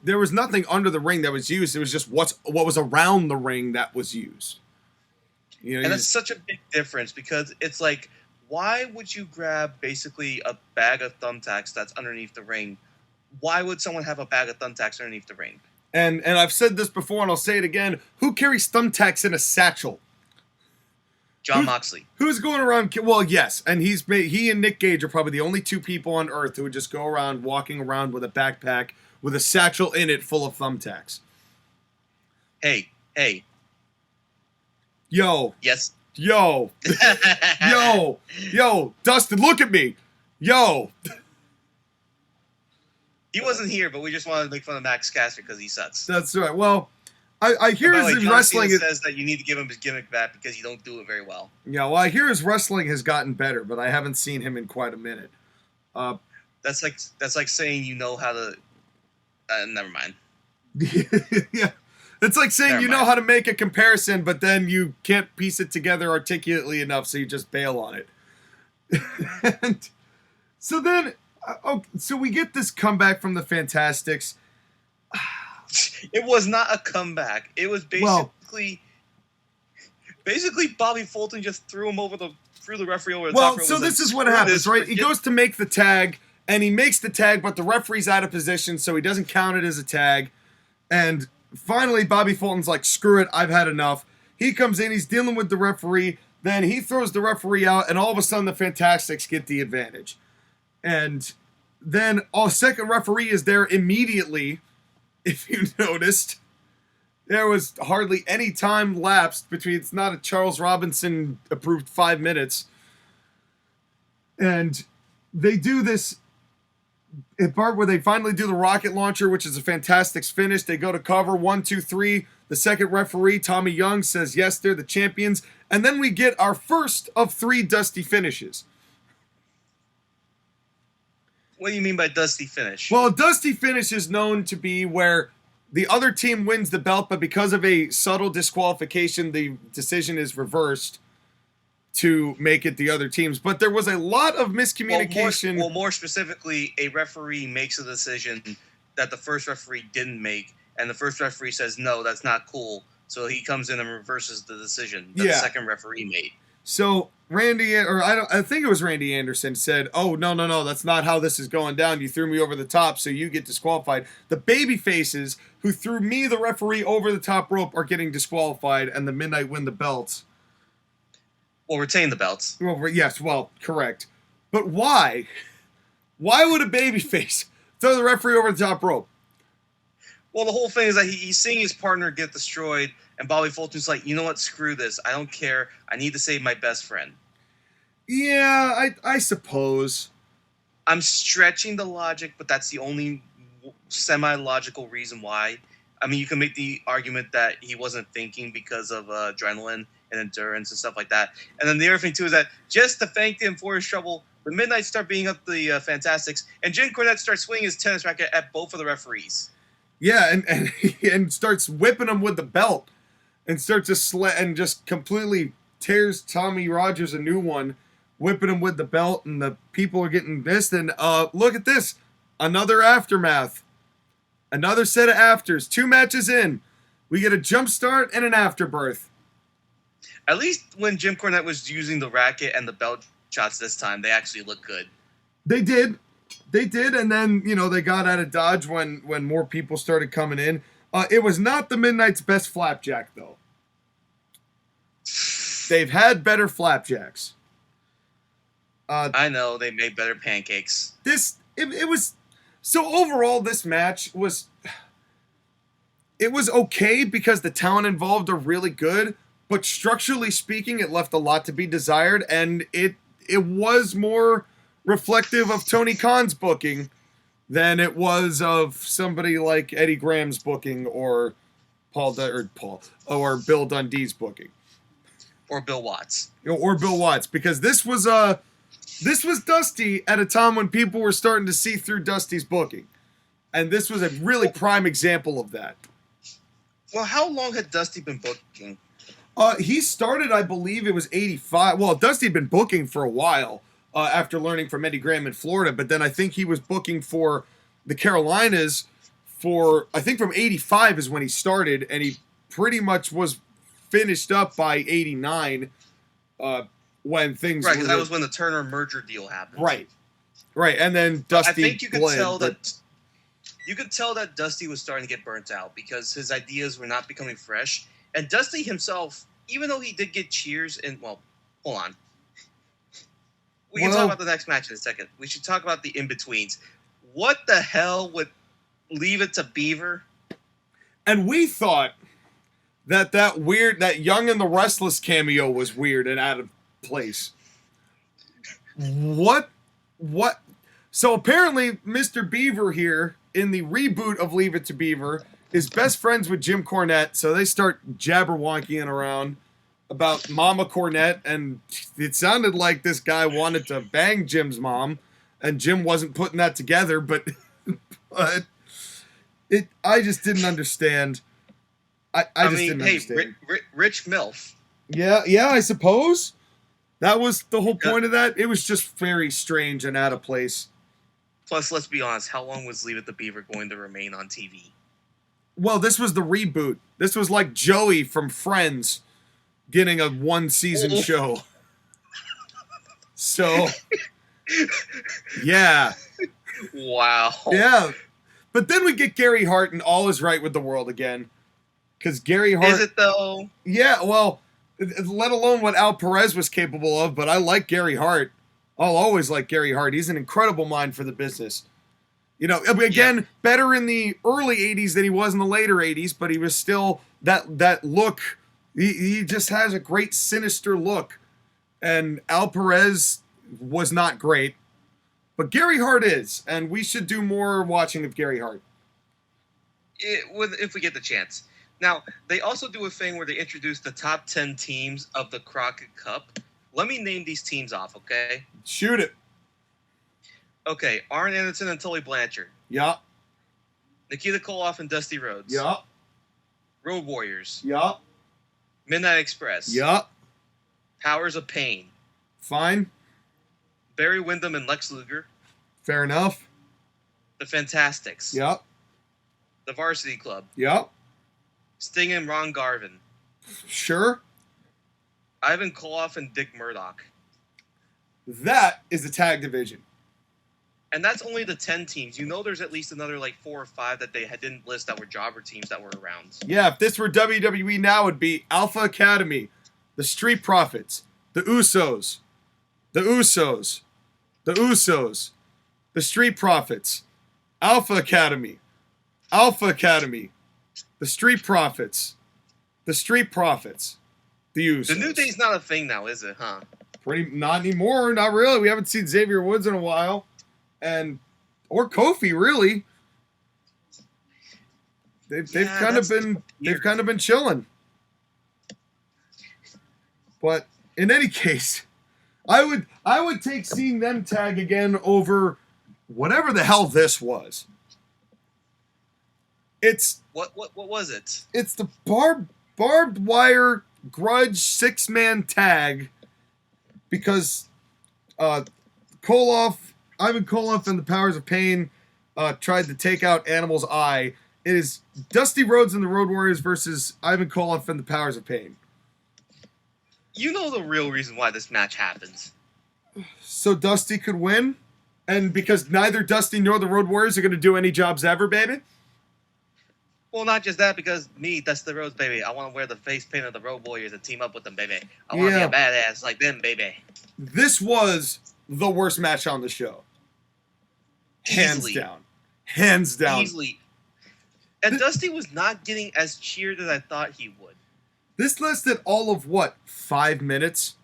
there was nothing under the ring that was used. It was just what was around the ring that was used. You know, and it's such a big difference, because it's like, why would you grab basically a bag of thumbtacks that's underneath the ring? Why would someone have a bag of thumbtacks underneath the ring? And I've said this before, and I'll say it again. Who carries thumbtacks in a satchel? John Moxley. Who's going around? Well, yes, and he and Nick Gage are probably the only two people on earth who would just go around walking around with a backpack with a satchel in it full of thumbtacks. Hey. Yo. Yes. Yo. Yo. Dustin, look at me. Yo. He wasn't here, but we just wanted to make fun of Max Caster because he sucks. That's right. Well, I hear his wrestling says that you need to give him his gimmick back because you don't do it very well. Yeah, well, I hear his wrestling has gotten better, but I haven't seen him in quite a minute. That's like saying you know how to. Never mind. Yeah, it's like saying you know how to make a comparison, but then you can't piece it together articulately enough, so you just bail on it. And so then, so we get this comeback from the Fantastics. It was not a comeback. It was basically Bobby Fulton just threw the referee over the top. Well, so this is what happens, right? He goes to make the tag, and he makes the tag, but the referee's out of position, so he doesn't count it as a tag. And finally, Bobby Fulton's like, screw it, I've had enough. He comes in, he's dealing with the referee, then he throws the referee out, and all of a sudden the Fantastics get the advantage. And then a second referee is there immediately. If you noticed, there was hardly any time lapsed between, it's not a Charles Robinson approved 5 minutes. And they do this part where they finally do the rocket launcher, which is a Fantastics finish. They go to cover 1, 2, 3. The second referee, Tommy Young, says, yes, they're the champions. And then we get our first of 3 Dusty finishes. What do you mean by dusty finish? Well, a dusty finish is known to be where the other team wins the belt, but because of a subtle disqualification, the decision is to make it the other team's. But there was a lot of miscommunication. Well, more specifically, a referee makes a decision that the first referee didn't make, and the first referee says, no, that's not cool. So he comes in and reverses the decision that the second referee made. So I think it was Randy Anderson said, oh, no, that's not how this is going down. You threw me over the top, so you get disqualified. The baby faces who threw me, the referee, over the top rope are getting disqualified, and the Midnight win the belts. Well, retain the belts. Well, yes, correct. But why? Why would a baby face throw the referee over the top rope? Well, the whole thing is that he's seeing his partner get destroyed, and Bobby Fulton's like, you know what, screw this. I don't care. I need to save my best friend. Yeah, I suppose. I'm stretching the logic, but that's the only semi-logical reason why. I mean, you can make the argument that he wasn't thinking because of adrenaline and endurance and stuff like that. And then the other thing, too, is that just to thank him for his trouble, the Midnight start beating up the Fantastics, and Jim Cornette starts swinging his tennis racket at both of the referees. Yeah, and starts whipping him with the belt, and starts to just completely tears Tommy Rogers a new one, whipping him with the belt, and the people are getting pissed. And look at this, another aftermath, another set of afters. 2 matches in, we get a jump start and an afterbirth. At least when Jim Cornette was using the racket and the belt shots this time, they actually looked good. They did, and then they got out of dodge when more people started coming in. It was not the Midnight's best flapjack though. They've had better flapjacks. I know, they made better pancakes. It was so overall. This match was okay because the talent involved are really good, but structurally speaking, it left a lot to be desired, and it was more reflective of Tony Khan's booking than it was of somebody like Eddie Graham's booking or or Bill Dundee's booking. Or Bill Watts. Or Bill Watts, because this was Dusty at a time when people were starting to see through Dusty's booking. And this was a really prime example of that. Well, how long had Dusty been booking? He started, I believe it was 85. Well, Dusty had been booking for a while after learning from Eddie Graham in Florida, but then I think he was booking for the Carolinas I think from 85 is when he started, and he pretty much was finished up by 89 when things right, because that was when the Turner merger deal happened. Right, and then Dusty. I think you could tell that you could tell that Dusty was starting to get burnt out because his ideas were not becoming fresh, and Dusty himself, even though he did get cheers and hold on, we can talk about the next match in a second. We should talk about the in-betweens. What the hell would Leave It to Beaver? And we thought that Young and the Restless cameo was weird and out of place. What? So apparently Mr. Beaver here in the reboot of Leave It to Beaver is best friends with Jim Cornette, so they start jabberwonkying around about Mama Cornette, and it sounded like this guy wanted to bang Jim's mom, and Jim wasn't putting that together, but I just didn't understand. I didn't understand. Rich MILF. Yeah, I suppose. That was the whole point of that. It was just very strange and out of place. Plus, let's be honest, how long was Leave It to Beaver going to remain on TV? Well, this was the reboot. This was like Joey from Friends getting a one-season show. So, yeah. Wow. Yeah. But then we get Gary Hart and all is right with the world again. Because Gary Hart... Is it, though? Yeah, well, let alone what Al Perez was capable of, but I like Gary Hart. I'll always like Gary Hart. He's an incredible mind for the business. You know, again, better in the early 80s than he was in the later 80s, but he was still that look. He just has a great sinister look. And Al Perez was not great. But Gary Hart is, and we should do more watching of Gary Hart. If we get the chance. Now, they also do a thing where they introduce the top 10 teams of the Crockett Cup. Let me name these teams off, okay? Shoot it. Okay, Arn Anderson and Tully Blanchard. Yeah. Nikita Koloff and Dusty Rhodes. Yeah. Road Warriors. Yeah. Midnight Express. Yeah. Powers of Pain. Fine. Barry Windham and Lex Luger. Fair enough. The Fantastics. Yep. The Varsity Club. Yep. Sting and Ron Garvin. Sure. Ivan Koloff and Dick Murdoch. That is the tag division. And that's only the 10 teams. You know there's at least another 4 or 5 that they didn't list that were jobber teams that were around. Yeah, if this were WWE now, it would be Alpha Academy, the Street Profits, the Usos, the Street Profits, Alpha Academy, the Street Profits, the Usos. The New Day's not a thing now, is it, huh? Not anymore, not really. We haven't seen Xavier Woods in a while. Or Kofi, really. They've kind of been chilling. But in any case, I would take seeing them tag again over whatever the hell this was. It's what was it? It's the barbed wire grudge 6-man tag because Ivan Koloff and the Powers of Pain tried to take out Animal's eye. It is Dusty Rhodes and the Road Warriors versus Ivan Koloff and the Powers of Pain. You know the real reason why this match happens. So Dusty could win? And because neither Dusty nor the Road Warriors are going to do any jobs ever, baby? Well, not just that, because me, Dusty Rhodes, baby, I want to wear the face paint of the Road Warriors and team up with them, baby. I want to be a badass like them, baby. This was the worst match on the show. Hands down. Easily. And Dusty was not getting as cheered as I thought he would. This lasted all of what, 5 minutes?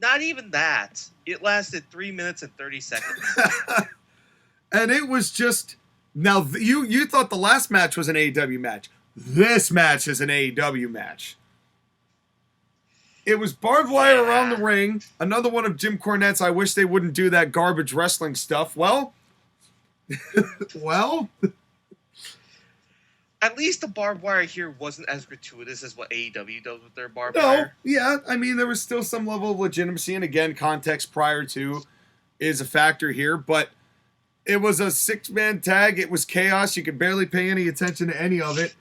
Not even that. It lasted 3 minutes and 30 seconds. And it was just... Now, you thought the last match was an AEW match. This match is an AEW match. It was barbed wire around the ring. Another one of Jim Cornette's, I wish they wouldn't do that garbage wrestling stuff. Well... well... At least the barbed wire here wasn't as gratuitous as what AEW does with their barbed wire. Yeah. I mean, there was still some level of legitimacy. And again, context prior to is a factor here. But it was a 6-man tag. It was chaos. You could barely pay any attention to any of it.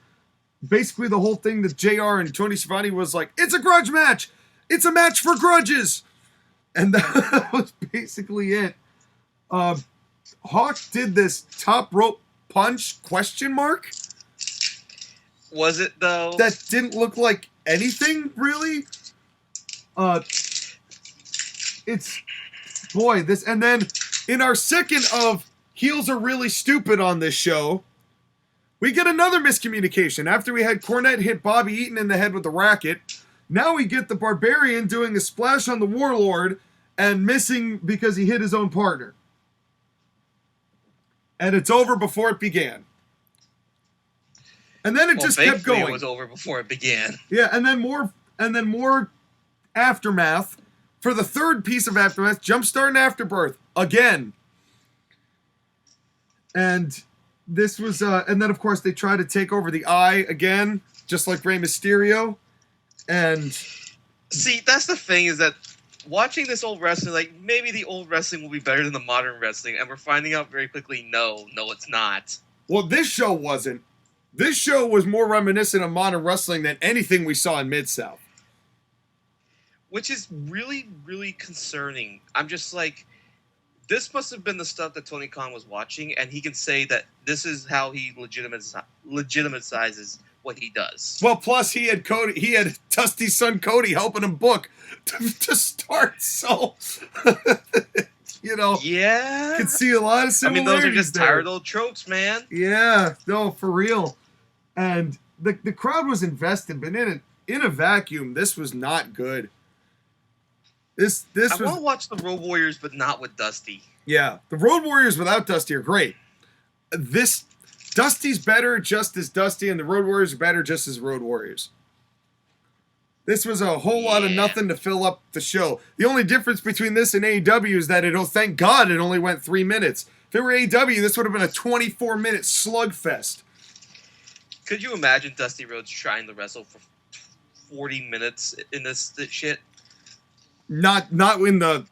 Basically, the whole thing that JR and Tony Schiavone was like, it's a grudge match. It's a match for grudges. And that was basically it. Hawk did this top rope punch ? Was it, though? That didn't look like anything, really. It's... Boy, this... And then, in our second of heels are really stupid on this show, we get another miscommunication. After we had Cornette hit Bobby Eaton in the head with the racket, now we get the Barbarian doing a splash on the Warlord and missing because he hit his own partner. And it's over before it began. And then it just kept going. It was over before it began. Yeah, and then more aftermath. For the third piece of aftermath, Jumpstart and Afterbirth again. And this was and then of course they try to take over the Eye again, just like Rey Mysterio. And see, that's the thing, is that watching this old wrestling, like, maybe the old wrestling will be better than the modern wrestling, and we're finding out very quickly, no, it's not. Well, this show wasn't. This show was more reminiscent of modern wrestling than anything we saw in Mid-South. Which is really, really concerning. I'm just like, this must have been the stuff that Tony Khan was watching, and he can say that this is how he legitimizes what he does. Well, plus he had Dusty's son Cody helping him book to start, so... You know, yeah, could see a lot of similarities. I mean, those are just tired old tropes, man. Yeah, no, for real. And the crowd was invested, but in a vacuum, this was not good. This I want to watch the Road Warriors, but not with Dusty. Yeah, the Road Warriors without Dusty are great. Dusty's better just as Dusty, and the Road Warriors are better just as Road Warriors. This was a whole lot of nothing to fill up the show. The only difference between this and AEW is that thank God it only went 3 minutes. If it were AEW, this would have been a 24-minute slugfest. Could you imagine Dusty Rhodes trying to wrestle for 40 minutes in this shit? Not in the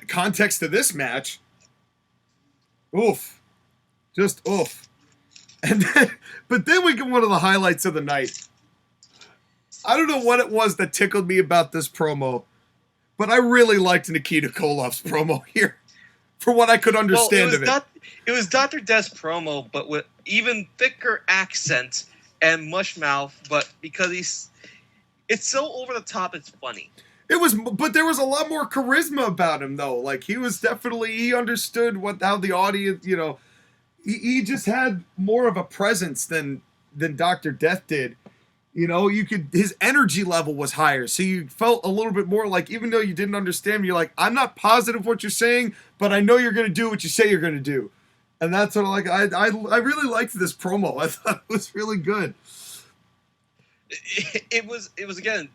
context of this match. Oof. Just oof. But then we get one of the highlights of the night. I don't know what it was that tickled me about this promo, but I really liked Nikita Koloff's promo here, for what I could understand of it. It was Dr. Death's promo, but with even thicker accent and mush mouth, but because it's so over the top, it's funny. But there was a lot more charisma about him, though. Like, he understood how the audience, you know, he just had more of a presence than Dr. Death did. You know, his energy level was higher, so you felt a little bit more like, even though you didn't understand, you're like, I'm not positive what you're saying, but I know you're going to do what you say you're going to do. And that's sort of like, I really liked this promo. I thought it was really good. It was that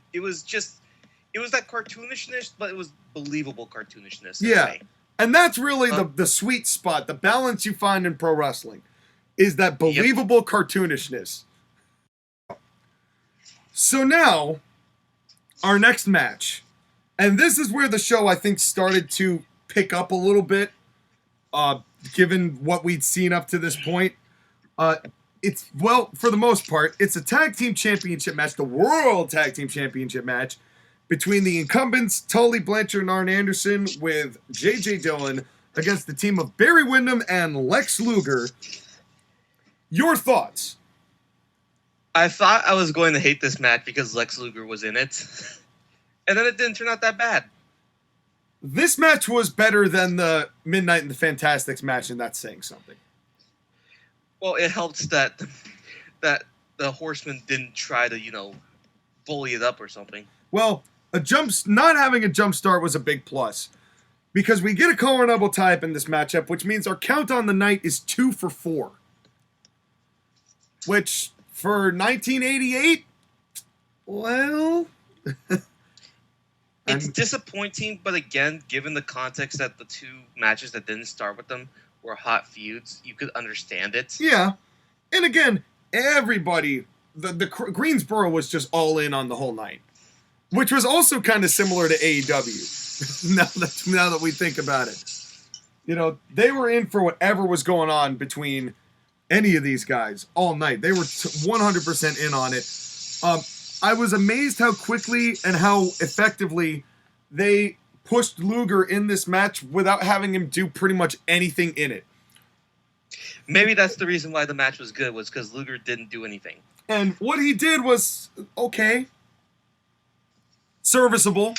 cartoonishness, but it was believable cartoonishness. Yeah, and that's really the sweet spot, the balance you find in pro wrestling, is that believable cartoonishness. So now, our next match, and this is where the show, I think, started to pick up a little bit, given what we'd seen up to this point. For the most part, it's a tag team championship match, the World Tag Team Championship match, between the incumbents, Tully, Blanchard, and Arn Anderson, with J.J. Dillon against the team of Barry Windham and Lex Luger. Your thoughts? I thought I was going to hate this match because Lex Luger was in it. And then it didn't turn out that bad. This match was better than the Midnight and the Fantastics match, and that's saying something. Well, it helps that the Horsemen didn't try to, bully it up or something. Well, not having a jump start was a big plus. Because we get a collar and elbow tie-up in this matchup, which means our count on the night is 2 for 4. Which, for 1988, well... It's disappointing, but again, given the context that the two matches that didn't start with them were hot feuds, you could understand it. Yeah. And again, everybody, the Greensboro was just all in on the whole night. Which was also kind of similar to AEW, now that we think about it. You know, they were in for whatever was going on between any of these guys all night. They were 100% in on it. I was amazed how quickly and how effectively they pushed Luger in this match without having him do pretty much anything in it. Maybe that's the reason why the match was good, was because Luger didn't do anything. And what he did was okay. Serviceable.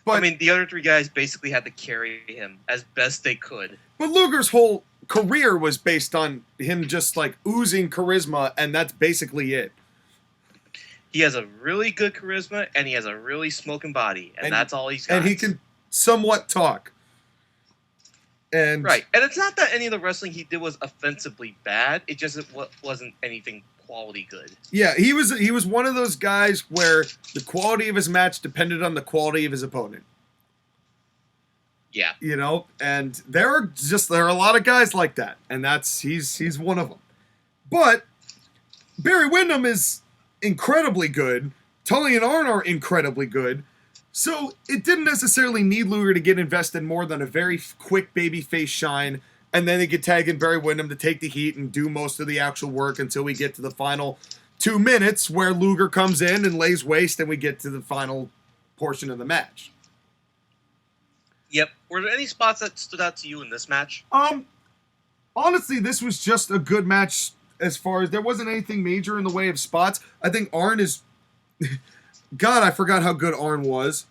But, I mean, the other three guys basically had to carry him as best they could. But Luger's whole career was based on him just like oozing charisma, and that's basically it. He has a really good charisma, and he has a really smoking body, and that's all he's got. And he can somewhat talk. And right, and it's not that any of the wrestling he did was offensively bad. It just wasn't anything quality good. Yeah, he was one of those guys where the quality of his match depended on the quality of his opponent. Yeah, you know, and there are a lot of guys like that, and he's one of them. But Barry Windham is incredibly good. Tully and Arn are incredibly good. So it didn't necessarily need Luger to get invested more than a very quick babyface shine, and then they could tag in Barry Windham to take the heat and do most of the actual work until we get to the final 2 minutes where Luger comes in and lays waste, and we get to the final portion of the match. Yep. Were there any spots that stood out to you in this match? Honestly, this was just a good match as far as there wasn't anything major in the way of spots. I think Arn is... God, I forgot how good Arn was.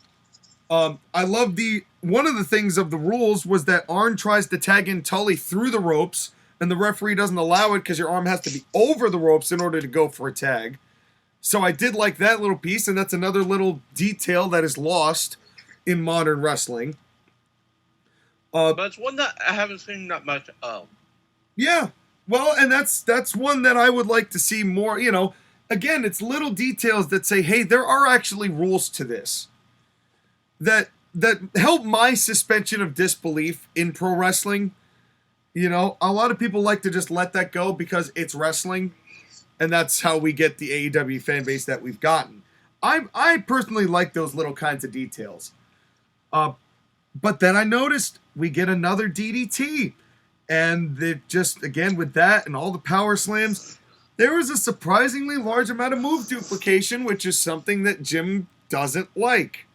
I love one of the things of the rules was that Arn tries to tag in Tully through the ropes, and the referee doesn't allow it because your arm has to be over the ropes in order to go for a tag. So I did like that little piece, and that's another little detail that is lost in modern wrestling. But it's one that I haven't seen that much of. Yeah. Well, and that's one that I would like to see more, you know. Again, it's little details that say, hey, there are actually rules to this. That help my suspension of disbelief in pro wrestling. You know, a lot of people like to just let that go because it's wrestling. And that's how we get the AEW fan base that we've gotten. I personally like those little kinds of details. But then I noticed we get another DDT. And it just, again, with that and all the power slams, there was a surprisingly large amount of move duplication, which is something that Jim doesn't like.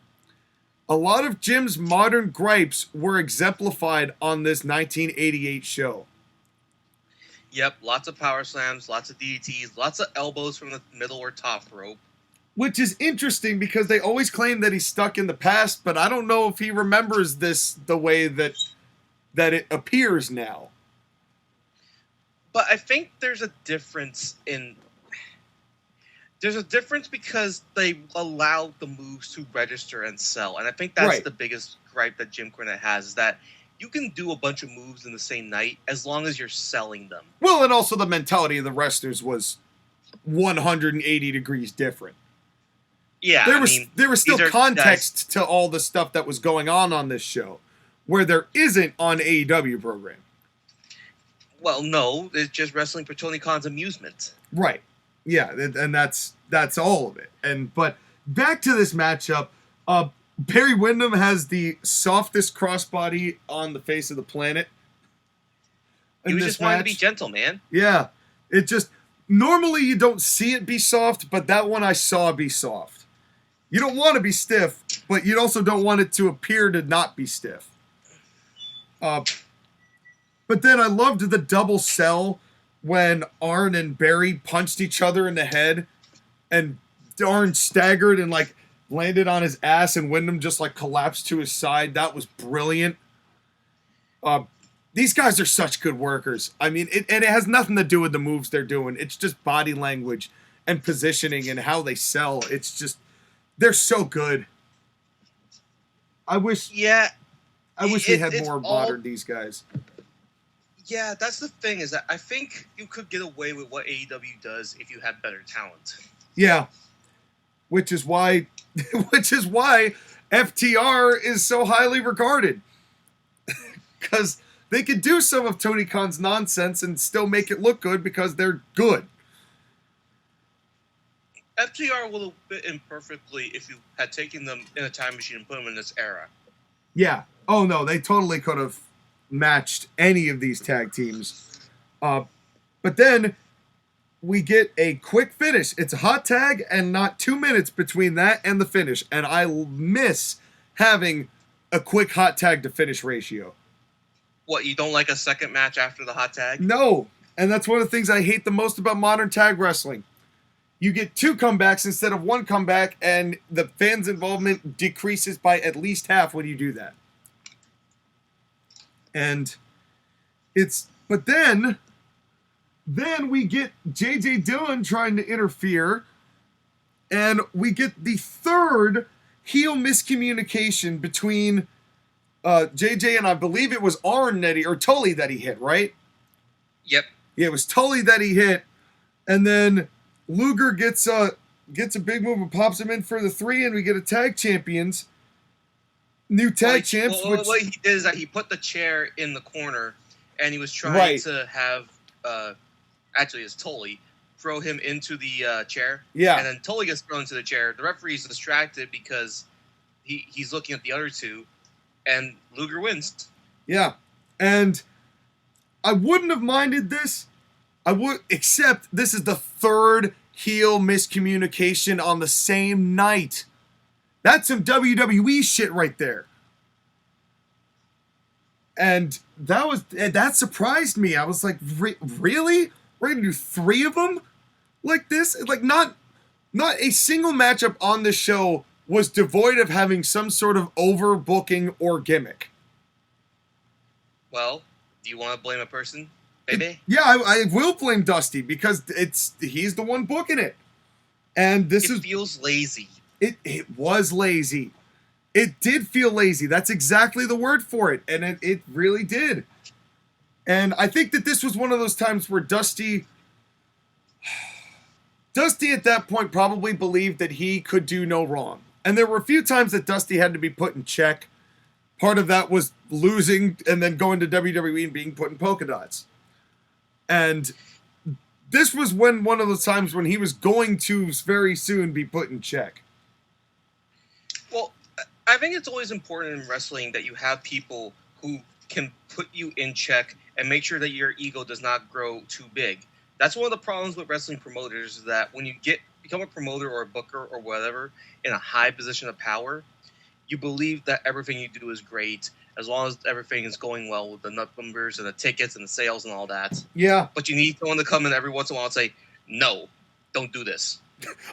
A lot of Jim's modern gripes were exemplified on this 1988 show. Yep, lots of power slams, lots of DDTs, lots of elbows from the middle or top rope. Which is interesting because they always claim that he's stuck in the past, but I don't know if he remembers this the way that it appears now. But I think there's a difference because they allow the moves to register and sell. And I think that's the biggest gripe that Jim Cornette has, is that you can do a bunch of moves in the same night as long as you're selling them. Well, and also the mentality of the wrestlers was 180 degrees different. Yeah, there was still context to all the stuff that was going on this show, where there isn't on AEW program. Well, no, it's just wrestling for Tony Khan's amusement. Right. Yeah, and that's all of it. But back to this matchup, Barry Windham has the softest crossbody on the face of the planet. He was just wanting to be gentle, man. Yeah. It just, normally you don't see it be soft, but that one I saw be soft. You don't want to be stiff, but you also don't want it to appear to not be stiff. But then I loved the double sell when Arn and Barry punched each other in the head, and Arn staggered and like landed on his ass, and Windham just like collapsed to his side. That was brilliant. These guys are such good workers. I mean, it has nothing to do with the moves they're doing. It's just body language and positioning and how they sell. It's just, they're so good. I wish we had more modern these guys. Yeah, that's the thing, is that I think you could get away with what AEW does if you had better talent. Yeah. Which is why FTR is so highly regarded. Because they could do some of Tony Khan's nonsense and still make it look good because they're good. FTR would have fit in perfectly if you had taken them in a time machine and put them in this era. Yeah. Oh, no, they totally could have matched any of these tag teams. But then we get a quick finish. It's a hot tag and not 2 minutes between that and the finish. And I miss having a quick hot tag to finish ratio. What, you don't like a second match after the hot tag? No. And that's one of the things I hate the most about modern tag wrestling. You get 2 comebacks instead of 1 comeback, and the fans' involvement decreases by at least half when you do that. And but then we get J.J. Dillon trying to interfere, and we get the third heel miscommunication between J.J. and I believe it was Arn or Tully that he hit, right? Yep. Yeah, it was Tully that he hit, and then Luger gets a big move and pops him in for the 3, and we get a tag champions. New tag champs. What he did is that he put the chair in the corner, and he was trying to have, actually it's Tully, throw him into the chair. Yeah. And then Tully gets thrown into the chair. The referee's distracted because he's looking at the other two, and Luger wins. Yeah. And I wouldn't have minded this. Except this is the third heel miscommunication on the same night. That's some WWE shit right there. And that surprised me. I was like, really? We're gonna do 3 of them like this? Like, not a single matchup on the show was devoid of having some sort of overbooking or gimmick. Well, do you want to blame a person, baby? Yeah, I will blame Dusty because he's the one booking it. And it feels lazy. It was lazy. It did feel lazy. That's exactly the word for it. And it really did. And I think that this was one of those times where Dusty at that point probably believed that he could do no wrong. And there were a few times that Dusty had to be put in check. Part of that was losing and then going to WWE and being put in polka dots. And this was one of the times when he was going to very soon be put in check. Well, I think it's always important in wrestling that you have people who can put you in check and make sure that your ego does not grow too big. That's one of the problems with wrestling promoters, is that when you become a promoter or a booker or whatever in a high position of power, you believe that everything you do is great as long as everything is going well with the numbers and the tickets and the sales and all that. Yeah. But you need someone to come in every once in a while and say, no, don't do this.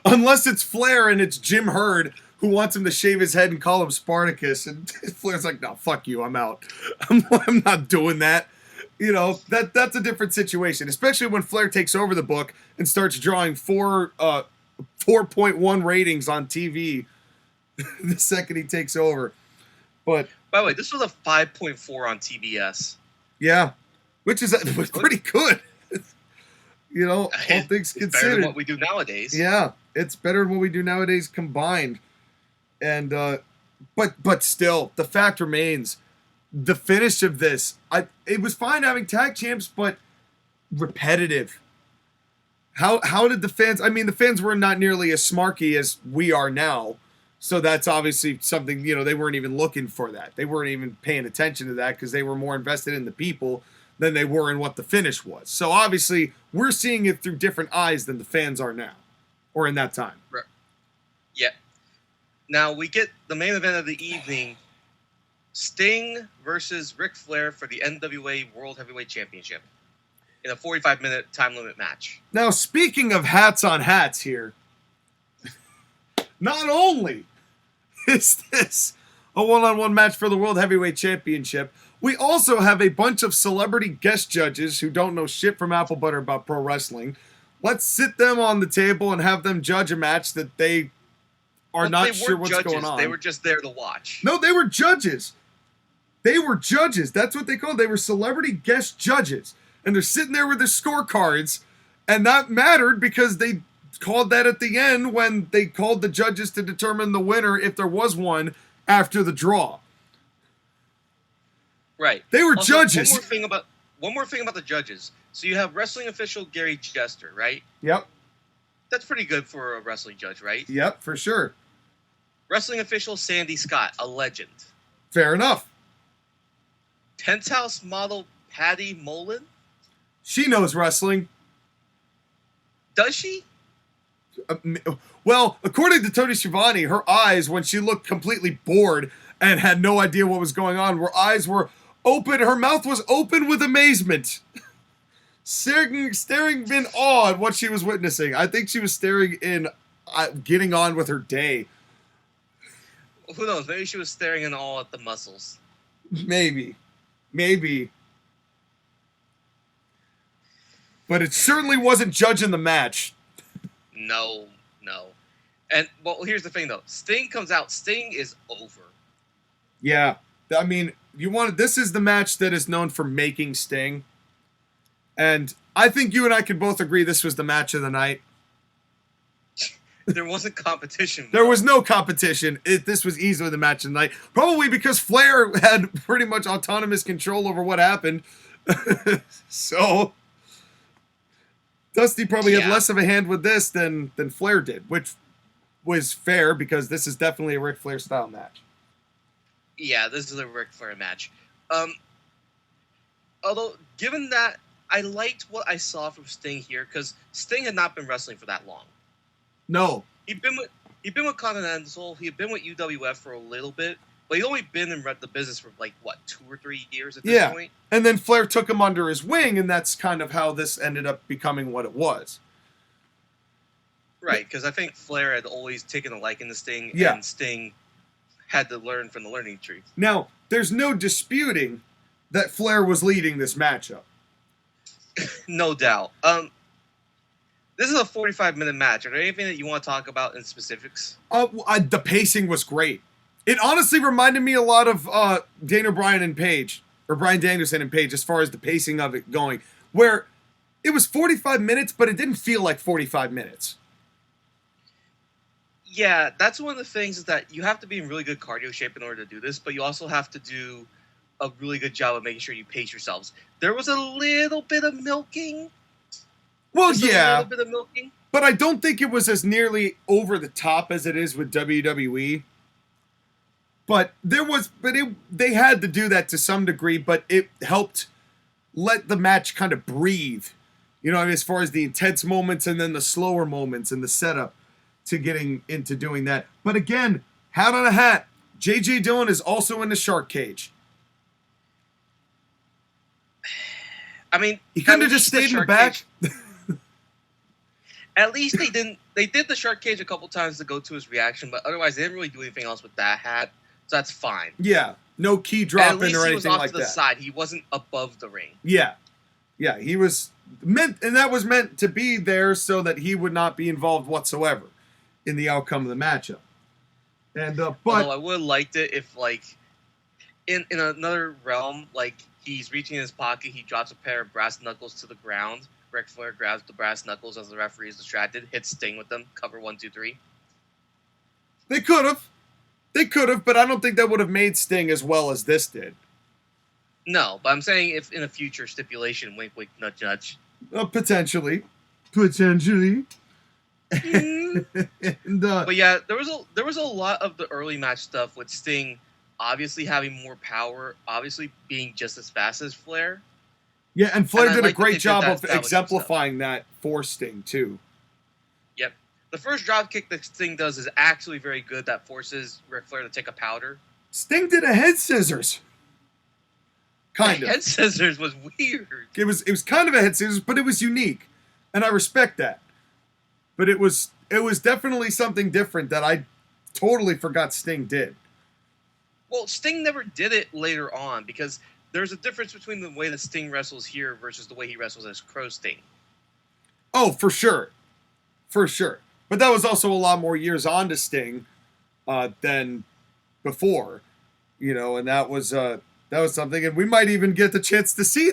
Unless it's Flair and it's Jim Herd who wants him to shave his head and call him Spartacus. And Flair's like, no, fuck you, I'm out. I'm not doing that. You know, that's a different situation, especially when Flair takes over the book and starts drawing 4.1 ratings on TV the second he takes over. But by the way, this was a 5.4 on TBS. Yeah, which was pretty good. You know, all things considered. Better than what we do nowadays. Yeah, it's better than what we do nowadays combined. And but still, the fact remains, the finish of this, it was fine having tag champs, but repetitive. How did the fans? I mean, the fans were not nearly as smarky as we are now. So that's obviously something, you know, they weren't even looking for that. They weren't even paying attention to that because they were more invested in the people than they were in what the finish was. So obviously, we're seeing it through different eyes than the fans are now, or in that time. Right. Yeah. Now we get the main event of the evening, Sting versus Ric Flair for the NWA World Heavyweight Championship in a 45-minute time limit match. Now, speaking of hats on hats here, not only is this a one-on-one match for the World Heavyweight Championship, we also have a bunch of celebrity guest judges who don't know shit from apple butter about pro wrestling. let's sit them on the table and have them judge a match that they are not sure what's going on. They were just there to watch. No, they were judges. They were judges. That's what they called. They were celebrity guest judges. And they're sitting there with their scorecards. And that mattered because they called that at the end when they called the judges to determine the winner, if there was one, after the draw. Right. They were judges. One more thing about the judges. So you have wrestling official Gary Jester, right? Yep. That's pretty good for a wrestling judge, right? Yep, for sure. Wrestling official Sandy Scott, a legend. Fair enough. Penthouse model Patty Mullen. She knows wrestling. Does she? Well, according to Tony Schiavone, her eyes, when she looked completely bored and had no idea what was going on, her eyes were open. Her mouth was open with amazement. Staring in awe at what she was witnessing. I think she was staring in, getting on with her day. Who knows? Maybe she was staring in awe at the muscles. Maybe. But it certainly wasn't judging the match. No. And, well, here's the thing, though. Sting comes out. Sting is over. Yeah. I mean, this is the match that is known for making Sting. And I think you and I could both agree this was the match of the night. There wasn't competition. There was no competition. This was easily the match of the night. Probably because Flair had pretty much autonomous control over what happened. So Dusty probably had less of a hand with this than Flair did, which was fair because this is definitely a Ric Flair style match. Yeah, this is a Ric Flair match. Although, given that, I liked what I saw from Sting here because Sting had not been wrestling for that long. No. He'd been with Continental. He had been with UWF for a little bit, but he'd only been in the business for 2 or 3 years at this point. And then Flair took him under his wing, and that's kind of how this ended up becoming what it was. Right, because I think Flair had always taken a liking to Sting, and Sting had to learn from the learning tree. Now, there's no disputing that Flair was leading this matchup. No doubt. This is a 45-minute match. Are there anything that you want to talk about in specifics? The pacing was great. It honestly reminded me a lot of Daniel Bryan and Page, or Bryan Danielson and Page, as far as the pacing of it going, where it was 45 minutes, but it didn't feel like 45 minutes. Yeah, that's one of the things is that you have to be in really good cardio shape in order to do this, but you also have to do a really good job of making sure you pace yourselves. There was a little bit of milking. Well, Just a little bit of milking. But I don't think it was as nearly over the top as it is with WWE. But they had to do that to some degree, but it helped let the match kind of breathe. You know, as far as the intense moments and then the slower moments and the setup to getting into doing that. But again, hat on a hat, J.J. Dillon is also in the shark cage. I mean, he couldn't have just stayed in the back. At least they didn't. They did the shark cage a couple times to go to his reaction, but otherwise they didn't really do anything else with that hat, so that's fine. Yeah, no key dropping or anything like that. At least he was off to the side. He wasn't above the ring. Yeah, he was meant, and that was meant to be there so that he would not be involved whatsoever in the outcome of the matchup. And but although I would have liked it if, in another realm, he's reaching in his pocket, he drops a pair of brass knuckles to the ground. Ric Flair grabs the brass knuckles as the referee is distracted, hits Sting with them, cover 1, 2, 3. They could have, but I don't think that would have made Sting as well as this did. No, but I'm saying if in a future stipulation, wink, wink, nudge, nudge. Potentially. And, but yeah, there was a lot of the early match stuff with Sting obviously having more power, obviously being just as fast as Flair. Yeah, and Flair did a great job of exemplifying that for Sting, too. Yep. The first drop kick that Sting does is actually very good. That forces Ric Flair to take a powder. Sting did a head scissors. Kind of. Head scissors was weird. It was kind of a head scissors, but it was unique. And I respect that. But it was definitely something different that I totally forgot Sting did. Well, Sting never did it later on because there's a difference between the way that Sting wrestles here versus the way he wrestles as Crow Sting. Oh, for sure. For sure. But that was also a lot more years on to Sting than before, you know, and that was something, and we might even get the chance to see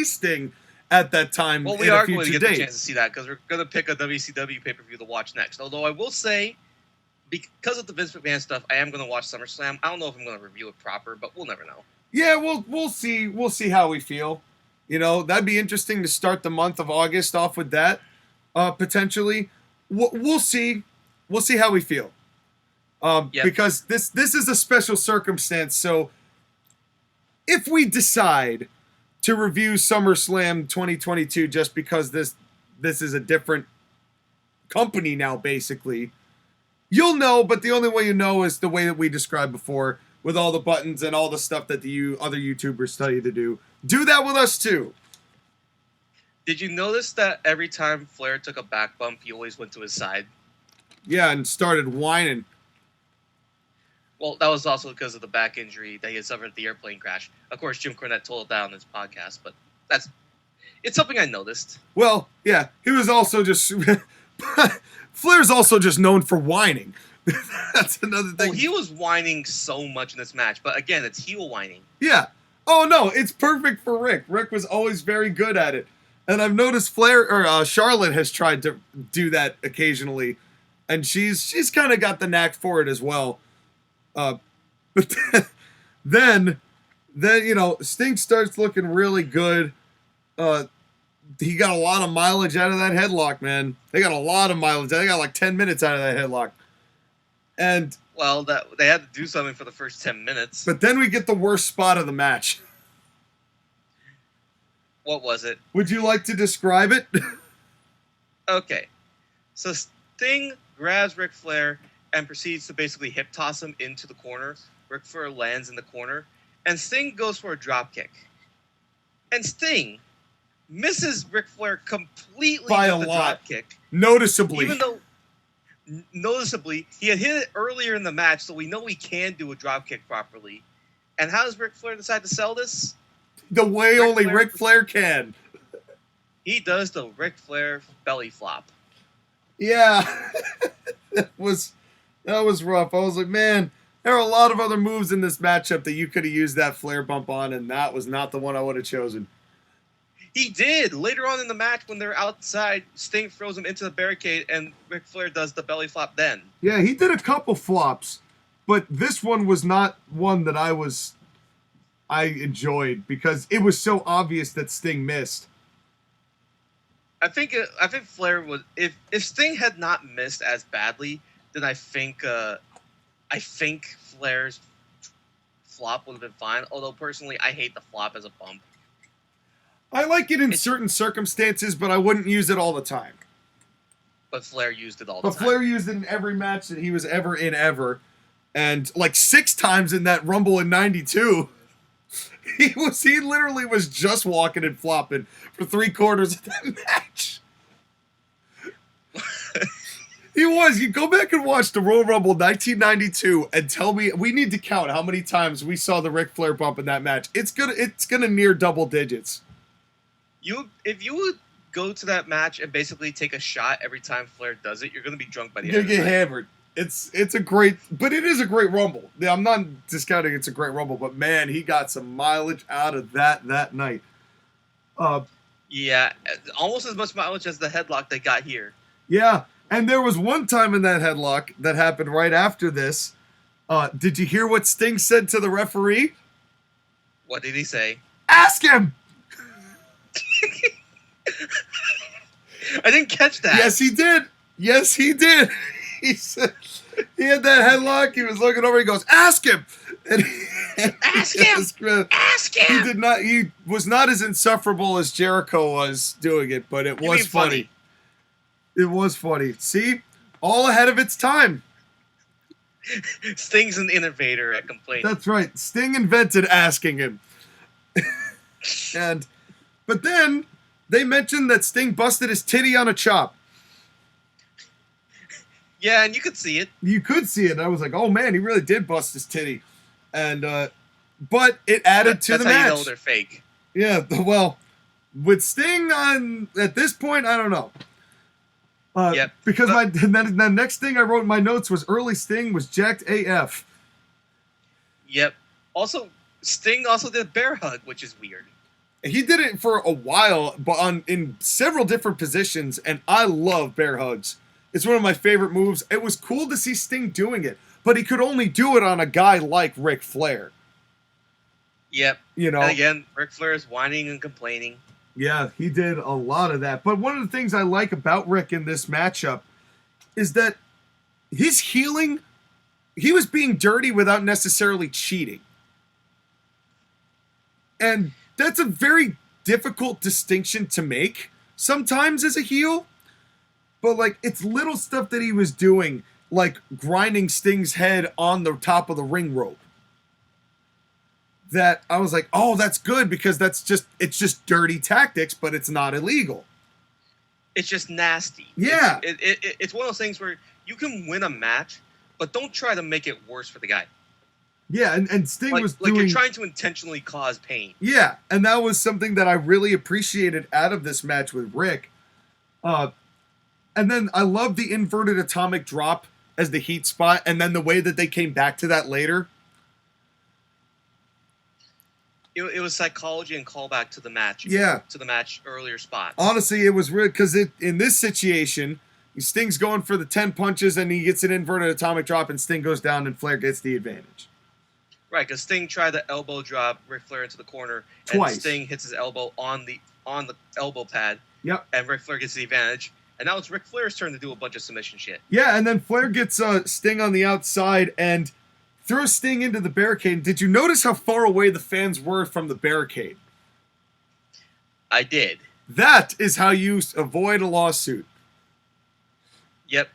Sting at that time. Well, we are going to get the chance to see that because we're going to pick a WCW pay-per-view to watch next. Although I will say, because of the Vince McMahon stuff, I am going to watch SummerSlam. I don't know if I'm going to review it proper, but we'll never know. Yeah, we'll see. We'll see how we feel. You know, that'd be interesting to start the month of August off with that, potentially. We'll see. We'll see how we feel. Because this is a special circumstance. So if we decide to review SummerSlam 2022 just because this is a different company now, basically, you'll know, but the only way you know is the way that we described before, with all the buttons and all the stuff that the other YouTubers tell you to do. Do that with us, too. Did you notice that every time Flair took a back bump, he always went to his side? Yeah, and started whining. Well, that was also because of the back injury that he had suffered at the airplane crash. Of course, Jim Cornette told that on his podcast, but it's something I noticed. Well, yeah, he was also just... Flair's also just known for whining. That's another thing. Well, he was whining so much in this match, but again, it's heel whining. Yeah. Oh, no, it's perfect for Ric. Ric was always very good at it. And I've noticed Charlotte has tried to do that occasionally, and she's kind of got the knack for it as well. But then you know, Sting starts looking really good. He got a lot of mileage out of that headlock, man. They got a lot of mileage. They got like 10 minutes out of that headlock. And well, they had to do something for the first 10 minutes. But then we get the worst spot of the match. What was it? Would you like to describe it? Okay. So Sting grabs Ric Flair and proceeds to basically hip toss him into the corner. Ric Flair lands in the corner, and Sting goes for a drop kick. And Sting misses Ric Flair completely by a with the lot. Drop kick. Noticeably. Even though noticeably he had hit it earlier in the match, so we know he can do a drop kick properly. And how does Ric Flair decide to sell this? The way only Ric Flair can. He does the Ric Flair belly flop. Yeah. That was rough. I was like, man, there are a lot of other moves in this matchup that you could have used that Flair bump on, and that was not the one I would have chosen. He did. Later on in the match, when they're outside, Sting throws him into the barricade, and Ric Flair does the belly flop then. Yeah, he did a couple flops, but this one was not one that I enjoyed because it was so obvious that Sting missed. I think Flair would, if Sting had not missed as badly, then I think Flair's flop would have been fine. Although personally, I hate the flop as a bump. I like it in certain circumstances, but I wouldn't use it all the time. But Flair used it all the time. But Flair used it in every match that he was ever in ever. And like 6 times in that Rumble in 92. He literally was just walking and flopping for 3/4 of that match. He was. You go back and watch the Royal Rumble 1992 and tell me, we need to count how many times we saw the Ric Flair bump in that match. It's gonna near double digits. If you would go to that match and basically take a shot every time Flair does it, you're gonna be drunk by the end of the night. You're gonna get hammered. It is a great Rumble. I'm not discounting it's a great Rumble, but man, he got some mileage out of that night. Yeah, almost as much mileage as the headlock they got here. Yeah, and there was one time in that headlock that happened right after this. Did you hear what Sting said to the referee? What did he say? Ask him! I didn't catch that. Yes, he did. Yes, he did. He said he had that headlock. He was looking over. He goes, "Ask him." Ask him. Ask him. He did not. He was not as insufferable as Jericho was doing it, but it was funny. It was funny. See, all ahead of its time. Sting's an innovator at complaining. That's right. Sting invented asking him. But then they mentioned that Sting busted his titty on a chop. Yeah, and you could see it. You could see it. I was like, oh man, he really did bust his titty. And but it added to the match. That's how you know they're fake. Yeah, well, With Sting at this point, I don't know. Because the next thing I wrote in my notes was early Sting was jacked AF. Yep. Also, Sting also did bear hug, which is weird. He did it for a while, but in several different positions, and I love bear hugs. It's one of my favorite moves. It was cool to see Sting doing it, but he could only do it on a guy like Ric Flair. Yep. You know. And again, Ric Flair is whining and complaining. Yeah, he did a lot of that. But one of the things I like about Ric in this matchup is that his healing, he was being dirty without necessarily cheating. And that's a very difficult distinction to make sometimes as a heel. But, like, it's little stuff that he was doing, like grinding Sting's head on the top of the ring rope, that I was like, oh, that's good, because it's just dirty tactics, but it's not illegal. It's just nasty. Yeah. It's one of those things where you can win a match, but don't try to make it worse for the guy. Yeah, and Sting was doing... Like, you're trying to intentionally cause pain. Yeah, and that was something that I really appreciated out of this match with Ric. And then I love the inverted atomic drop as the heat spot, and then the way that they came back to that later. It was psychology and callback to the match. Yeah. To the match earlier spots. Honestly, it was real, because in this situation, Sting's going for the 10 punches, and he gets an inverted atomic drop, and Sting goes down, and Flair gets the advantage. Right, because Sting tried the elbow drop Ric Flair into the corner, twice. And Sting hits his elbow on the elbow pad. Yep. And Ric Flair gets the advantage. And now it's Ric Flair's turn to do a bunch of submission shit. Yeah, and then Flair gets Sting on the outside and throws Sting into the barricade. Did you notice how far away the fans were from the barricade? I did. That is how you avoid a lawsuit. Yep.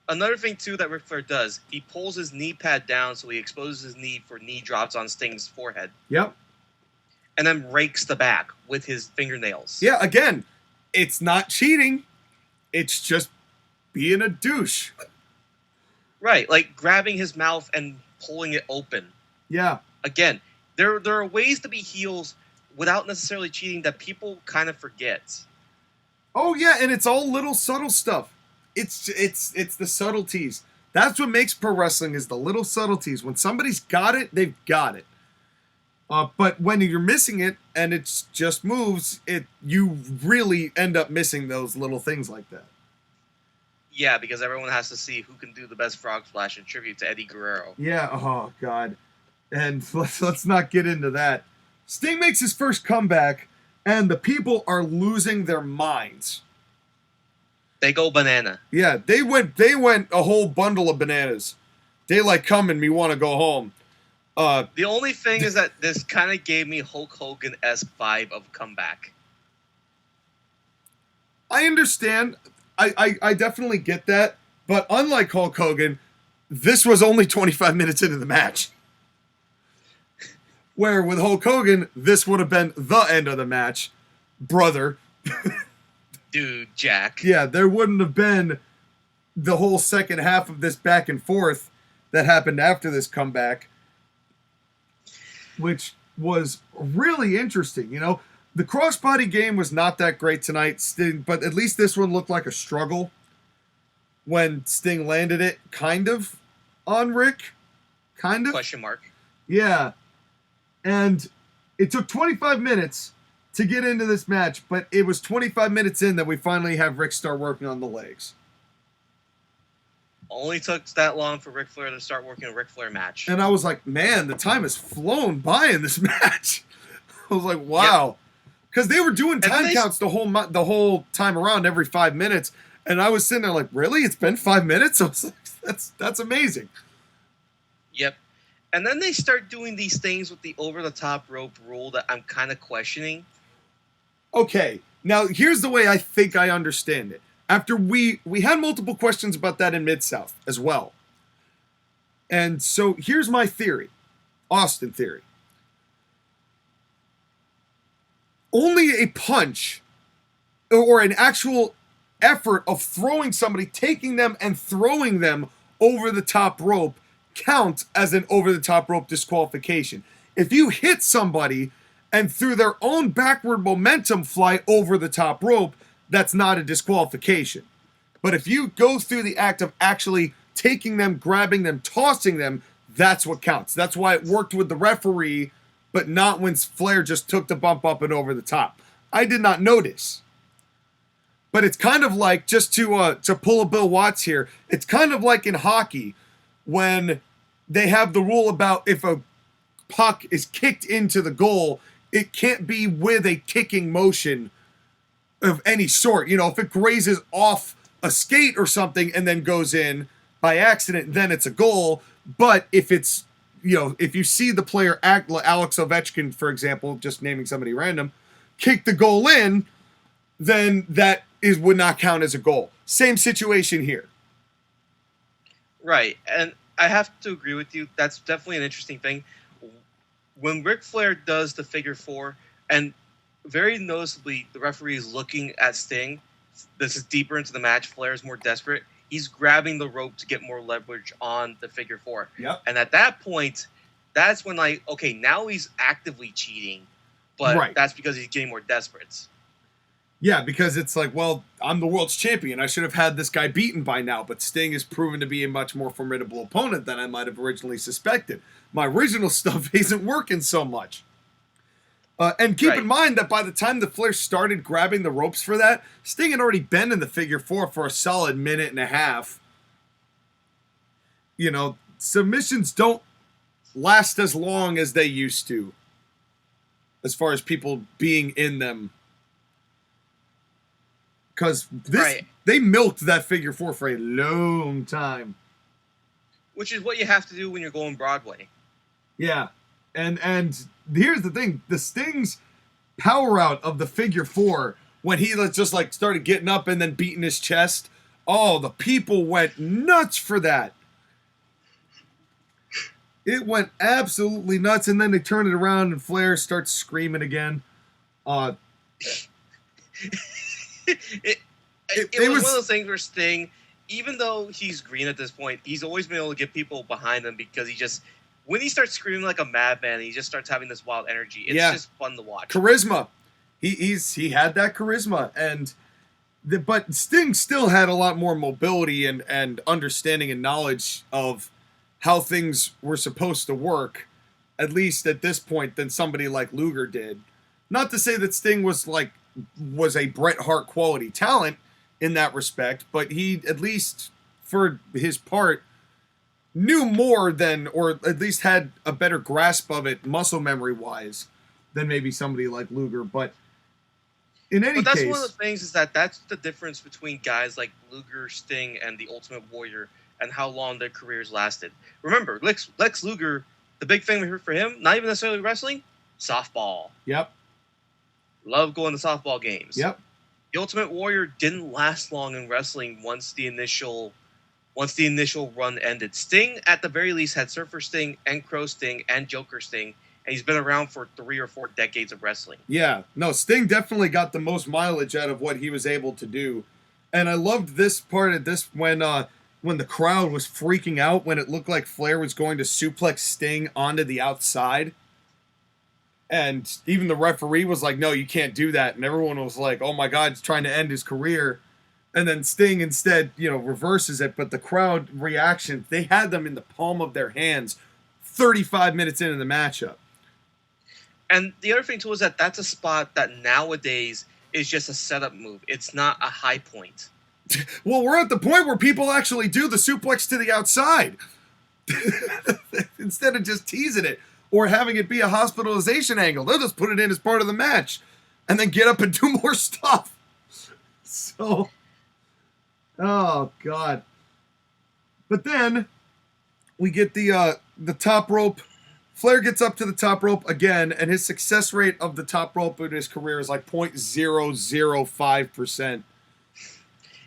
Another thing, too, that Ric Flair does, he pulls his knee pad down so he exposes his knee for knee drops on Sting's forehead. Yep. And then rakes the back with his fingernails. Yeah, again, it's not cheating. It's just being a douche. Right, like grabbing his mouth and pulling it open. Yeah. Again, there are ways to be heels without necessarily cheating that people kind of forget. Oh, yeah, and it's all little subtle stuff. It's the subtleties. That's what makes pro wrestling, is the little subtleties. When somebody's got it, they've got it. But when you're missing it and it's just moves, you really end up missing those little things like that. Yeah, because everyone has to see who can do the best frog splash in tribute to Eddie Guerrero. Yeah, oh God. And let's not get into that. Sting makes his first comeback, and the people are losing their minds. They go banana. Yeah, they went a whole bundle of bananas. Daylight coming, me want to go home. The only thing is that this kind of gave me Hulk Hogan-esque vibe of comeback. I understand. I definitely get that. But unlike Hulk Hogan, this was only 25 minutes into the match. Where with Hulk Hogan, this would have been the end of the match. Brother. Dude, Jack. Yeah, there wouldn't have been the whole second half of this back and forth that happened after this comeback, which was really interesting. You know, the crossbody game was not that great tonight, Sting, but at least this one looked like a struggle when Sting landed it, kind of, on Ric. Kind of. Question mark. Yeah. And it took 25 minutes to get into this match, but it was 25 minutes in that we finally have Ric start working on the legs. Only took that long for Ric Flair to start working a Ric Flair match. And I was like, man, the time has flown by in this match. I was like, wow. Because they were doing time counts the whole time around every 5 minutes. And I was sitting there like, really? It's been 5 minutes? I was like, that's amazing. Yep. And then they start doing these things with the over-the-top rope rule that I'm kind of questioning. Okay, now here's the way I think I understand it. After we had multiple questions about that in Mid-South as well. And so here's my theory. Austin theory. Only a punch or an actual effort of throwing somebody, taking them and throwing them over the top rope counts as an over the top rope disqualification. If you hit somebody and through their own backward momentum fly over the top rope, that's not a disqualification. But if you go through the act of actually taking them, grabbing them, tossing them, that's what counts. That's why it worked with the referee, but not when Flair just took the bump up and over the top. I did not notice. But it's kind of like, just to pull a Bill Watts here, it's kind of like in hockey when they have the rule about if a puck is kicked into the goal, it can't be with a kicking motion of any sort. You know, if it grazes off a skate or something and then goes in by accident, then it's a goal. But if it's, you know, if you see the player act, Alex Ovechkin, for example, just naming somebody random, kick the goal in, then that would not count as a goal. Same situation here. Right, and I have to agree with you. That's definitely an interesting thing. When Ric Flair does the figure four, and very noticeably, the referee is looking at Sting. This is deeper into the match. Flair is more desperate. He's grabbing the rope to get more leverage on the figure four. Yep. And at that point, that's when, like, okay, now he's actively cheating, but that's because he's getting more desperate. Yeah, because it's like, well, I'm the world's champion. I should have had this guy beaten by now, but Sting has proven to be a much more formidable opponent than I might have originally suspected. My original stuff isn't working so much. And keep in mind that by the time the Flair started grabbing the ropes for that, Sting had already been in the figure four for a solid minute and a half. You know, submissions don't last as long as they used to, as far as people being in them. Because they milked that figure four for a long time. Which is what you have to do when you're going Broadway. Yeah. And here's the thing. The Sting's power out of the figure four, when he just like started getting up and then beating his chest, oh, the people went nuts for that. It went absolutely nuts. And then they turn it around and Flair starts screaming again. It was one of those things where Sting, even though he's green at this point, he's always been able to get people behind him because when he starts screaming like a madman, he just starts having this wild energy. It's just fun to watch. Charisma. He had that charisma, but Sting still had a lot more mobility and understanding and knowledge of how things were supposed to work, at least at this point, than somebody like Luger did. Not to say that Sting was a Bret Hart quality talent in that respect, but he, at least for his part, knew more than, or at least had a better grasp of it muscle memory wise than maybe somebody like Luger. But in any case, that's one of the things, is that's the difference between guys like Luger, Sting, and the Ultimate Warrior, and how long their careers lasted. Remember, Lex Luger, the big thing for him, not even necessarily wrestling, softball. Yep. Love going to softball games. Yep. The Ultimate Warrior didn't last long in wrestling once the initial run ended. Sting, at the very least, had Surfer Sting and Crow Sting and Joker Sting, and he's been around for 3 or 4 decades of wrestling. Yeah. No, Sting definitely got the most mileage out of what he was able to do. And I loved this part of this when the crowd was freaking out when it looked like Flair was going to suplex Sting onto the outside. And even the referee was like, no, you can't do that. And everyone was like, oh my God, he's trying to end his career. And then Sting instead, reverses it. But the crowd reaction, they had them in the palm of their hands 35 minutes into the matchup. And the other thing, too, is that that's a spot that nowadays is just a setup move. It's not a high point. Well, we're at the point where people actually do the suplex to the outside. Instead of just teasing it. Or having it be a hospitalization angle. They'll just put it in as part of the match. And then get up and do more stuff. So, oh, God. But then, we get the top rope. Flair gets up to the top rope again. And his success rate of the top rope in his career is like 0.005%.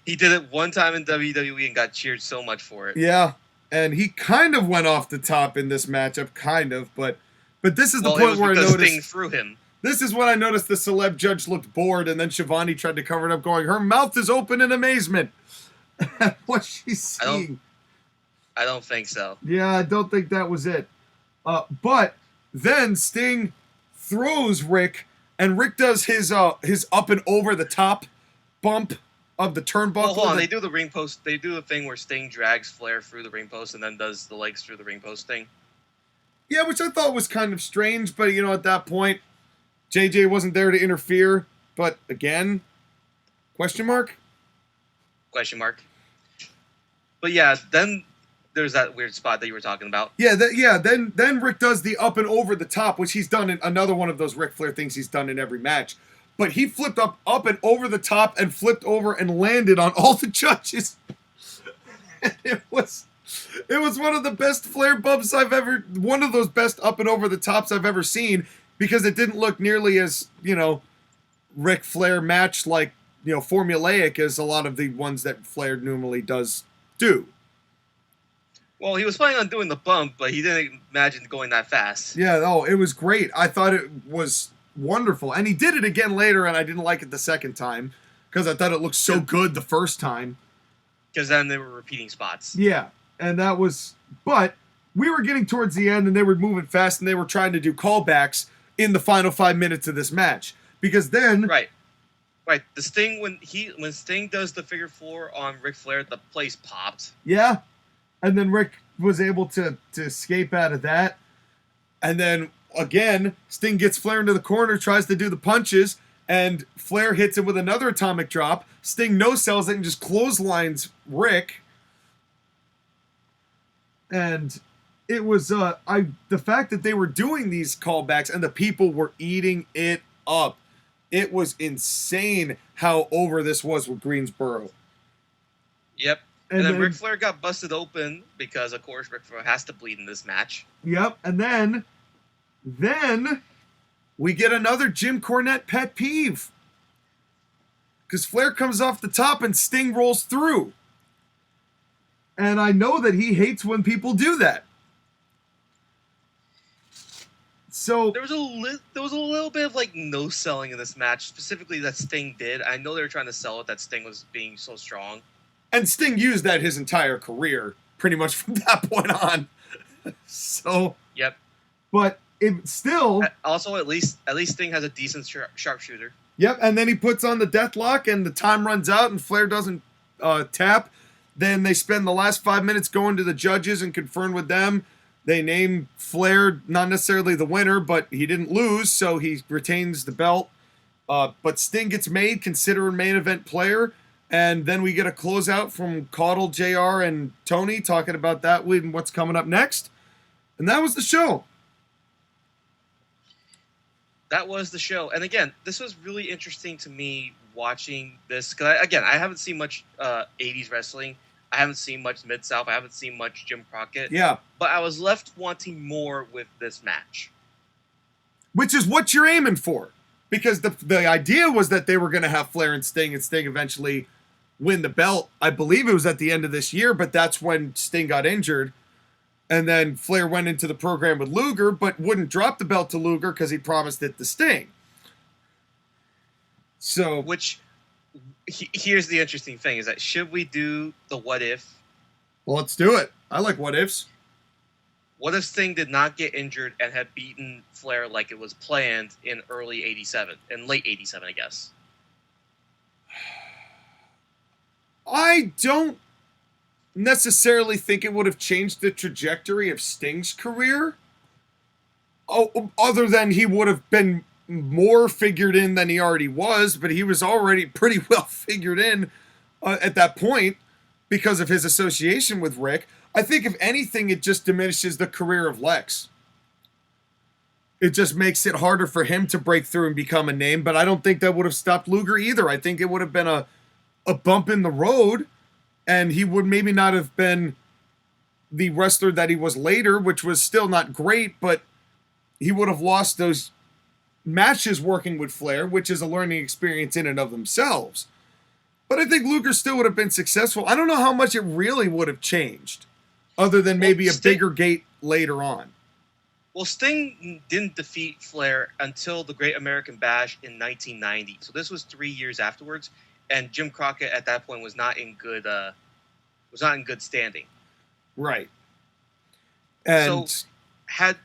He did it one time in WWE and got cheered so much for it. Yeah. And he kind of went off the top in this matchup, but this is the point where I noticed Sting threw him. This is when I noticed the celeb judge looked bored, and then Shivani tried to cover it up, going, "Her mouth is open in amazement at what she's seeing." I don't think so. Yeah, I don't think that was it. But then Sting throws Rick, and Rick does his up and over the top bump of the turnbuckle. Well, hold on, they do the ring post. They do the thing where Sting drags Flair through the ring post and then does the legs through the ring post thing. Yeah, which I thought was kind of strange, but at that point, JJ wasn't there to interfere. But again, question mark. But yeah, then there's that weird spot that you were talking about. Yeah, then Rick does the up and over the top, which he's done in another one of those Ric Flair things he's done in every match. But he flipped up and over the top and flipped over and landed on all the judges. It was one of the best Flair bumps one of those best up and over the tops I've ever seen, because it didn't look nearly as, Ric Flair match like, formulaic as a lot of the ones that Flair normally does do. Well, he was planning on doing the bump, but he didn't imagine going that fast. Yeah, it was great. I thought it was wonderful. And he did it again later, and I didn't like it the second time because I thought it looked so good the first time. Because then they were repeating spots. Yeah, and that was... But we were getting towards the end, and they were moving fast, and they were trying to do callbacks in the final 5 minutes of this match. Because then... Right. The Sting, when Sting does the figure 4 on Ric Flair, the place popped. Yeah. And then Rick was able to escape out of that. And then, again, Sting gets Flair into the corner, tries to do the punches, and Flair hits him with another atomic drop. Sting no-sells it and just clotheslines Rick. And it was, the fact that they were doing these callbacks and the people were eating it up. It was insane how over this was with Greensboro. Yep. And then Ric Flair got busted open because, of course, Ric Flair has to bleed in this match. Yep. And then we get another Jim Cornette pet peeve. Because Flair comes off the top and Sting rolls through. And I know that he hates when people do that. So there was a little bit of no selling in this match, specifically that Sting did. I know they were trying to sell it that Sting was being so strong. And Sting used that his entire career, pretty much from that point on. So. Yep. But it still. Also, at least Sting has a decent sharpshooter. Yep. And then he puts on the deathlock, and the time runs out, and Flair doesn't tap. Then they spend the last 5 minutes going to the judges and conferring with them. They name Flair not necessarily the winner, but he didn't lose, so he retains the belt. But Sting gets made, considered main event player. And then we get a closeout from Caudle, JR, and Tony talking about that and what's coming up next. And that was the show. That was the show. And again, this was really interesting to me watching this. Because, I haven't seen much 80s wrestling. I haven't seen much Mid-South. I haven't seen much Jim Crockett. Yeah. But I was left wanting more with this match. Which is what you're aiming for. Because the idea was that they were going to have Flair and Sting eventually win the belt. I believe it was at the end of this year, but that's when Sting got injured. And then Flair went into the program with Luger, but wouldn't drop the belt to Luger because he promised it to Sting. So, here's the interesting thing, is that should we do the what if? Well, let's do it. I like what ifs. What if Sting did not get injured and had beaten Flair like it was planned in early 87, in late 87, I guess? I don't necessarily think it would have changed the trajectory of Sting's career. Oh, other than he would have been more figured in than he already was, but he was already pretty well figured in at that point because of his association with Rick. I think if anything, it just diminishes the career of Lex. It just makes it harder for him to break through and become a name, but I don't think that would have stopped Luger either. I think it would have been a bump in the road, and he would maybe not have been the wrestler that he was later, which was still not great, but he would have lost those matches working with Flair, which is a learning experience in and of themselves. But I think Luger still would have been successful. I don't know how much it really would have changed, other than maybe a bigger gate later on. Well, Sting didn't defeat Flair until the Great American Bash in 1990. So this was 3 years afterwards, and Jim Crockett at that point was not in good standing. Right. And so had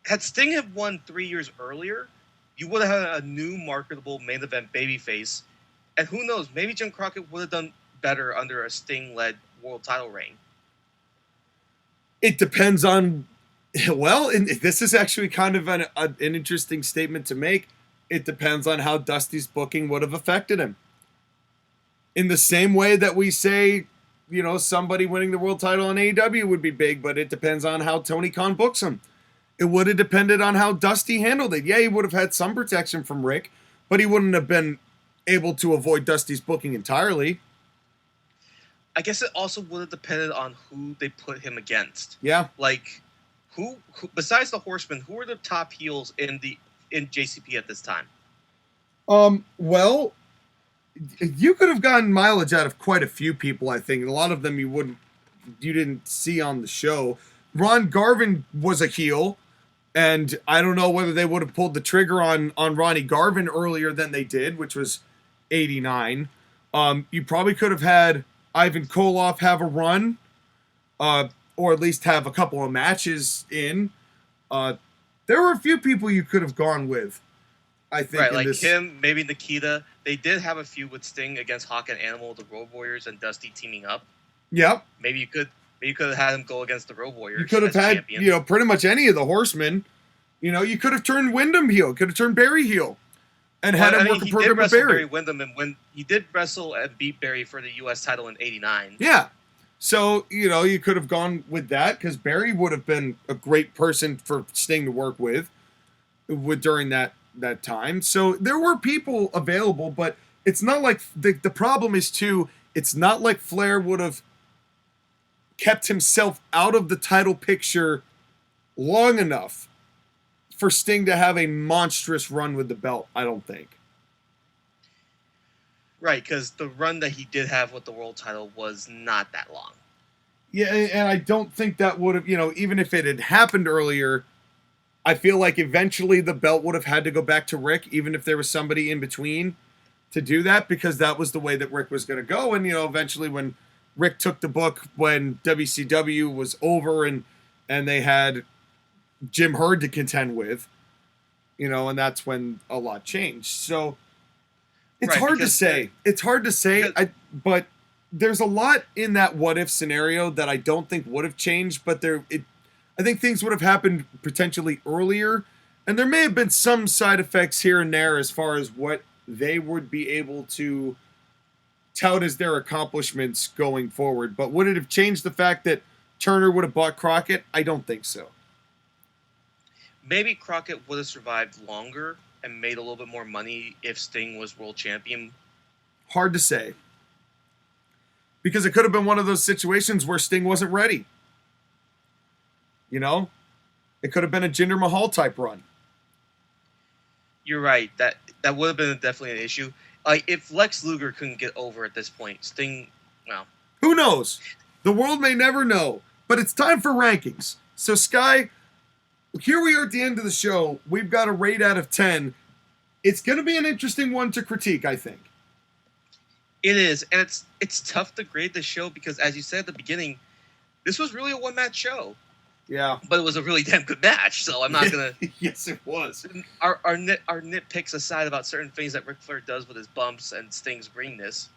had Sting have won 3 years earlier, you would have had a new marketable main event babyface. And who knows, maybe Jim Crockett would have done better under a Sting-led world title reign. It depends on, well, and this is actually kind of an interesting statement to make. It depends on how Dusty's booking would have affected him. In the same way that we say, you know, somebody winning the world title in AEW would be big, but it depends on how Tony Khan books him. It would have depended on how Dusty handled it. Yeah, he would have had some protection from Rick, but he wouldn't have been able to avoid Dusty's booking entirely. I guess it also would have depended on who they put him against. Yeah. Like, who besides the Horsemen, who were the top heels in JCP at this time? Well, you could have gotten mileage out of quite a few people, I think. A lot of them you didn't see on the show. Ron Garvin was a heel, and I don't know whether they would have pulled the trigger on Ronnie Garvin earlier than they did, which was 89. You probably could have had Ivan Koloff have a run, or at least have a couple of matches in. There were a few people you could have gone with, I think. Right, like him, maybe Nikita. They did have a feud with Sting against Hawk and Animal, the Road Warriors, and Dusty teaming up. Yep. Maybe you could have had him go against the Road Warriors. You could have had, champion. You know, pretty much any of the Horsemen. You know, you could have turned Windham heel, could have turned Barry heel, and had him work a program with Barry. Windham, and when he did wrestle and beat Barry for the U.S. title in '89. Yeah. So, you know, you could have gone with that, because Barry would have been a great person for Sting to work with during that time. So there were people available, but it's not like the problem is too, it's not like Flair would have kept himself out of the title picture long enough for Sting to have a monstrous run with the belt, I don't think. Right, because the run that he did have with the world title was not that long. Yeah, and I don't think that would have, you know, even if it had happened earlier, I feel like eventually the belt would have had to go back to Rick, even if there was somebody in between to do that, because that was the way that Rick was going to go. And, you know, eventually when Rick took the book, when WCW was over and they had Jim Herd to contend with, you know, and that's when a lot changed. So it's hard to say. It's hard to say, but there's a lot in that what if scenario that I don't think would have changed, but I think things would have happened potentially earlier, and there may have been some side effects here and there as far as what they would be able to tout as their accomplishments going forward. But would it have changed the fact that Turner would have bought Crockett? I don't think so. Maybe Crockett would have survived longer and made a little bit more money if Sting was world champion. Hard to say. Because it could have been one of those situations where Sting wasn't ready. You know? It could have been a Jinder Mahal type run. You're right. That would have been definitely an issue. Like, if Lex Luger couldn't get over at this point, Sting, well. Who knows? The world may never know. But it's time for rankings. So, Sky, here we are at the end of the show. We've got a rate out of 10. It's going to be an interesting one to critique, I think. It is. And it's tough to grade the show because, as you said at the beginning, this was really a one-match show. Yeah. But it was a really damn good match, so I'm not going to... Yes, it was. Our nitpicks aside about certain things that Ric Flair does with his bumps and Sting's greenness,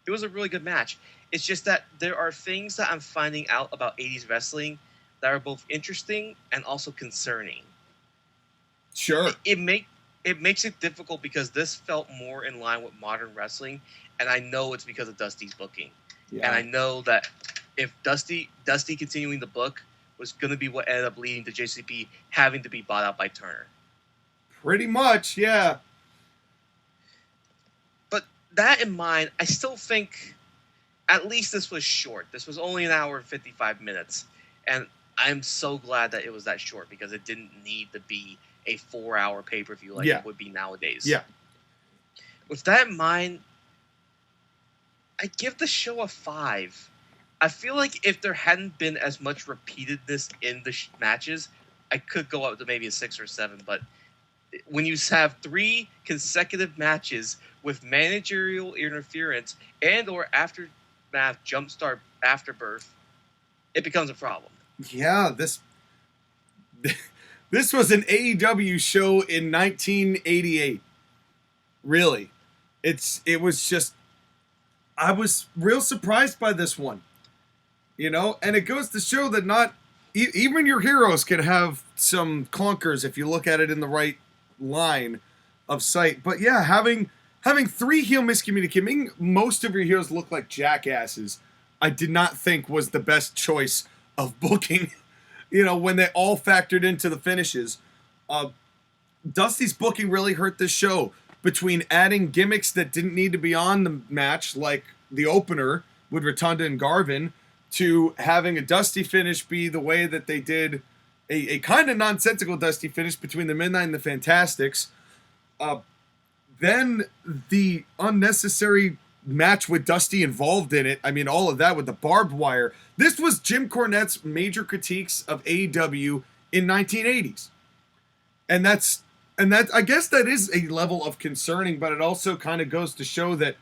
it was a really good match. It's just that there are things that I'm finding out about 80s wrestling that are both interesting and also concerning. Sure. It makes it difficult because this felt more in line with modern wrestling, and I know it's because of Dusty's booking. Yeah. And I know that if Dusty continuing the book was going to be what ended up leading to JCP having to be bought out by Turner. Pretty much, yeah. But that in mind, I still think at least this was short. This was only an hour and 55 minutes. And I'm so glad that it was that short because it didn't need to be a 4-hour pay-per-view like it would be nowadays. Yeah. With that in mind, I give the show a 5. I feel like if there hadn't been as much repeatedness in the matches, I could go up to maybe a 6 or 7. But when you have 3 consecutive matches with managerial interference and or aftermath jumpstart afterbirth, it becomes a problem. Yeah, This was an AEW show in 1988. Really. It was just, I was real surprised by this one. You know, and it goes to show that not even your heroes can have some clunkers if you look at it in the right line of sight. But yeah, having 3 heel miscommunication, making most of your heroes look like jackasses, I did not think was the best choice of booking. You know, when they all factored into the finishes. Dusty's booking really hurt this show, between adding gimmicks that didn't need to be on the match, like the opener with Rotunda and Garvin, to having a Dusty finish be the way that they did, a kind of nonsensical Dusty finish between the Midnight and the Fantastics. Then the unnecessary match with Dusty involved in it. I mean, all of that with the barbed wire. This was Jim Cornette's major critiques of AEW in 1980s. And that's I guess that is a level of concerning, but it also kind of goes to show that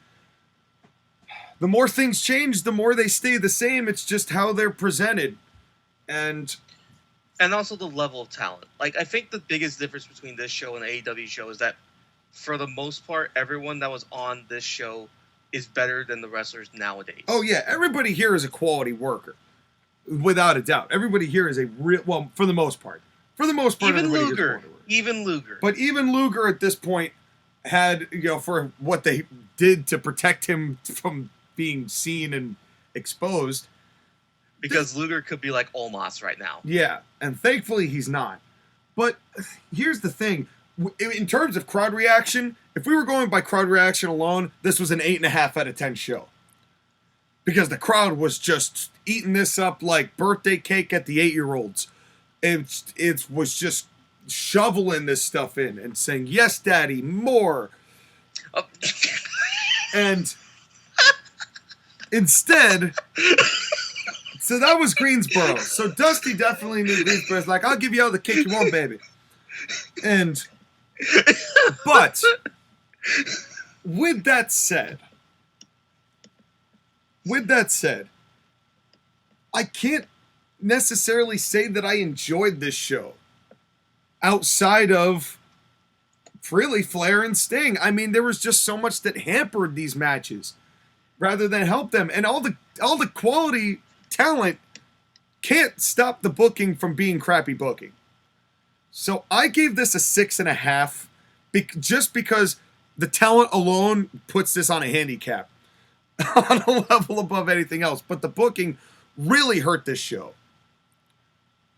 the more things change, the more they stay the same. It's just how they're presented. And also the level of talent. Like, I think the biggest difference between this show and the AEW show is that, for the most part, everyone that was on this show is better than the wrestlers nowadays. Oh, yeah. Everybody here is a quality worker. Without a doubt. Everybody here is a real... Well, for the most part. For the most part, even Luger. Even Luger. But even Luger at this point had, you know, for what they did to protect him from being seen and exposed. Because Luger could be like Omos right now. Yeah. And thankfully he's not. But here's the thing. In terms of crowd reaction, if we were going by crowd reaction alone, this was an 8.5 out of 10 show. Because the crowd was just eating this up like birthday cake at the 8-year-olds. It was just shoveling this stuff in and saying, "Yes, Daddy, more." Oh. And instead, so that was Greensboro. So Dusty definitely knew Greensboro. It's like, "I'll give you all the cake you want, baby." But with that said, I can't necessarily say that I enjoyed this show outside of really Flair and Sting. I mean, there was just so much that hampered these matches rather than help them, and all the quality talent can't stop the booking from being crappy booking. So I gave this a 6.5, just because the talent alone puts this on a handicap, on a level above anything else. But the booking really hurt this show.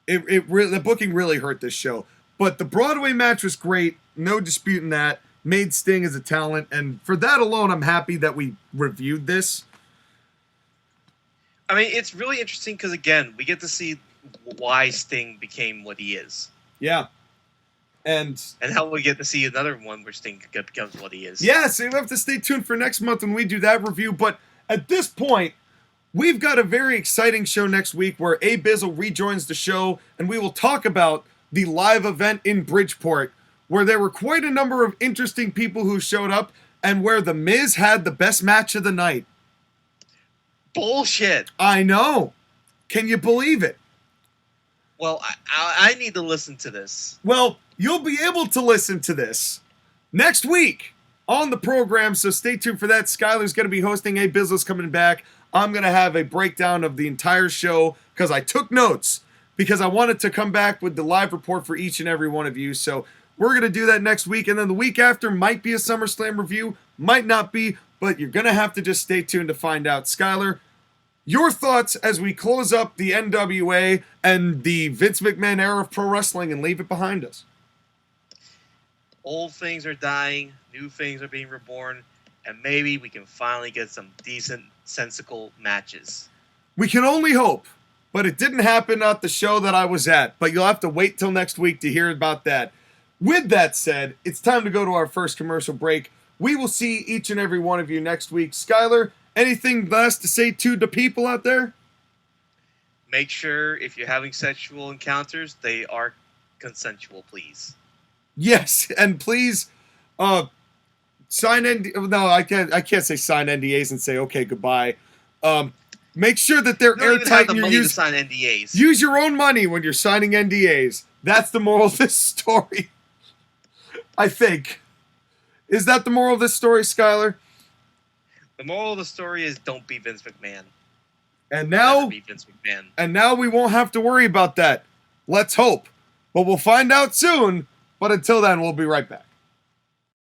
The booking really hurt this show. But the Broadway match was great, no disputing that. Made Sting as a talent, and for that alone, I'm happy that we reviewed this. I mean, it's really interesting because, again, we get to see why Sting became what he is. Yeah. And how we get to see another one where Sting becomes what he is. Yeah, so you'll have to stay tuned for next month when we do that review. But at this point, we've got a very exciting show next week where Abizzle rejoins the show, and we will talk about the live event in Bridgeport, where there were quite a number of interesting people who showed up, and where The Miz had the best match of the night. Bullshit. I know. Can you believe it? Well, I need to listen to this. Well, you'll be able to listen to this next week on the program, so stay tuned for that. Skylar's going to be hosting. Abizzle's coming back. I'm going to have a breakdown of the entire show because I took notes, because I wanted to come back with the live report for each and every one of you. So we're going to do that next week, and then the week after might be a SummerSlam review, might not be, but you're going to have to just stay tuned to find out. Skylar, your thoughts as we close up the NWA and the Vince McMahon era of pro wrestling and leave it behind us. Old things are dying, new things are being reborn, and maybe we can finally get some decent, sensical matches. We can only hope, but it didn't happen at the show that I was at, but you'll have to wait till next week to hear about that. With that said, it's time to go to our first commercial break. We will see each and every one of you next week. Skylar, anything last to say to the people out there? Make sure if you're having sexual encounters, they are consensual, please. Yes, and please sign No, I can't say sign NDAs and say okay, goodbye. Make sure that they're airtight. You don't even have the money to sign NDAs. Use your own money when you're signing NDAs. That's the moral of this story. I think. Is that the moral of this story, Skylar? The moral of the story is don't be Vince McMahon. And now, Never be Vince McMahon. And now we won't have to worry about that. Let's hope. But we'll find out soon. But until then, we'll be right back.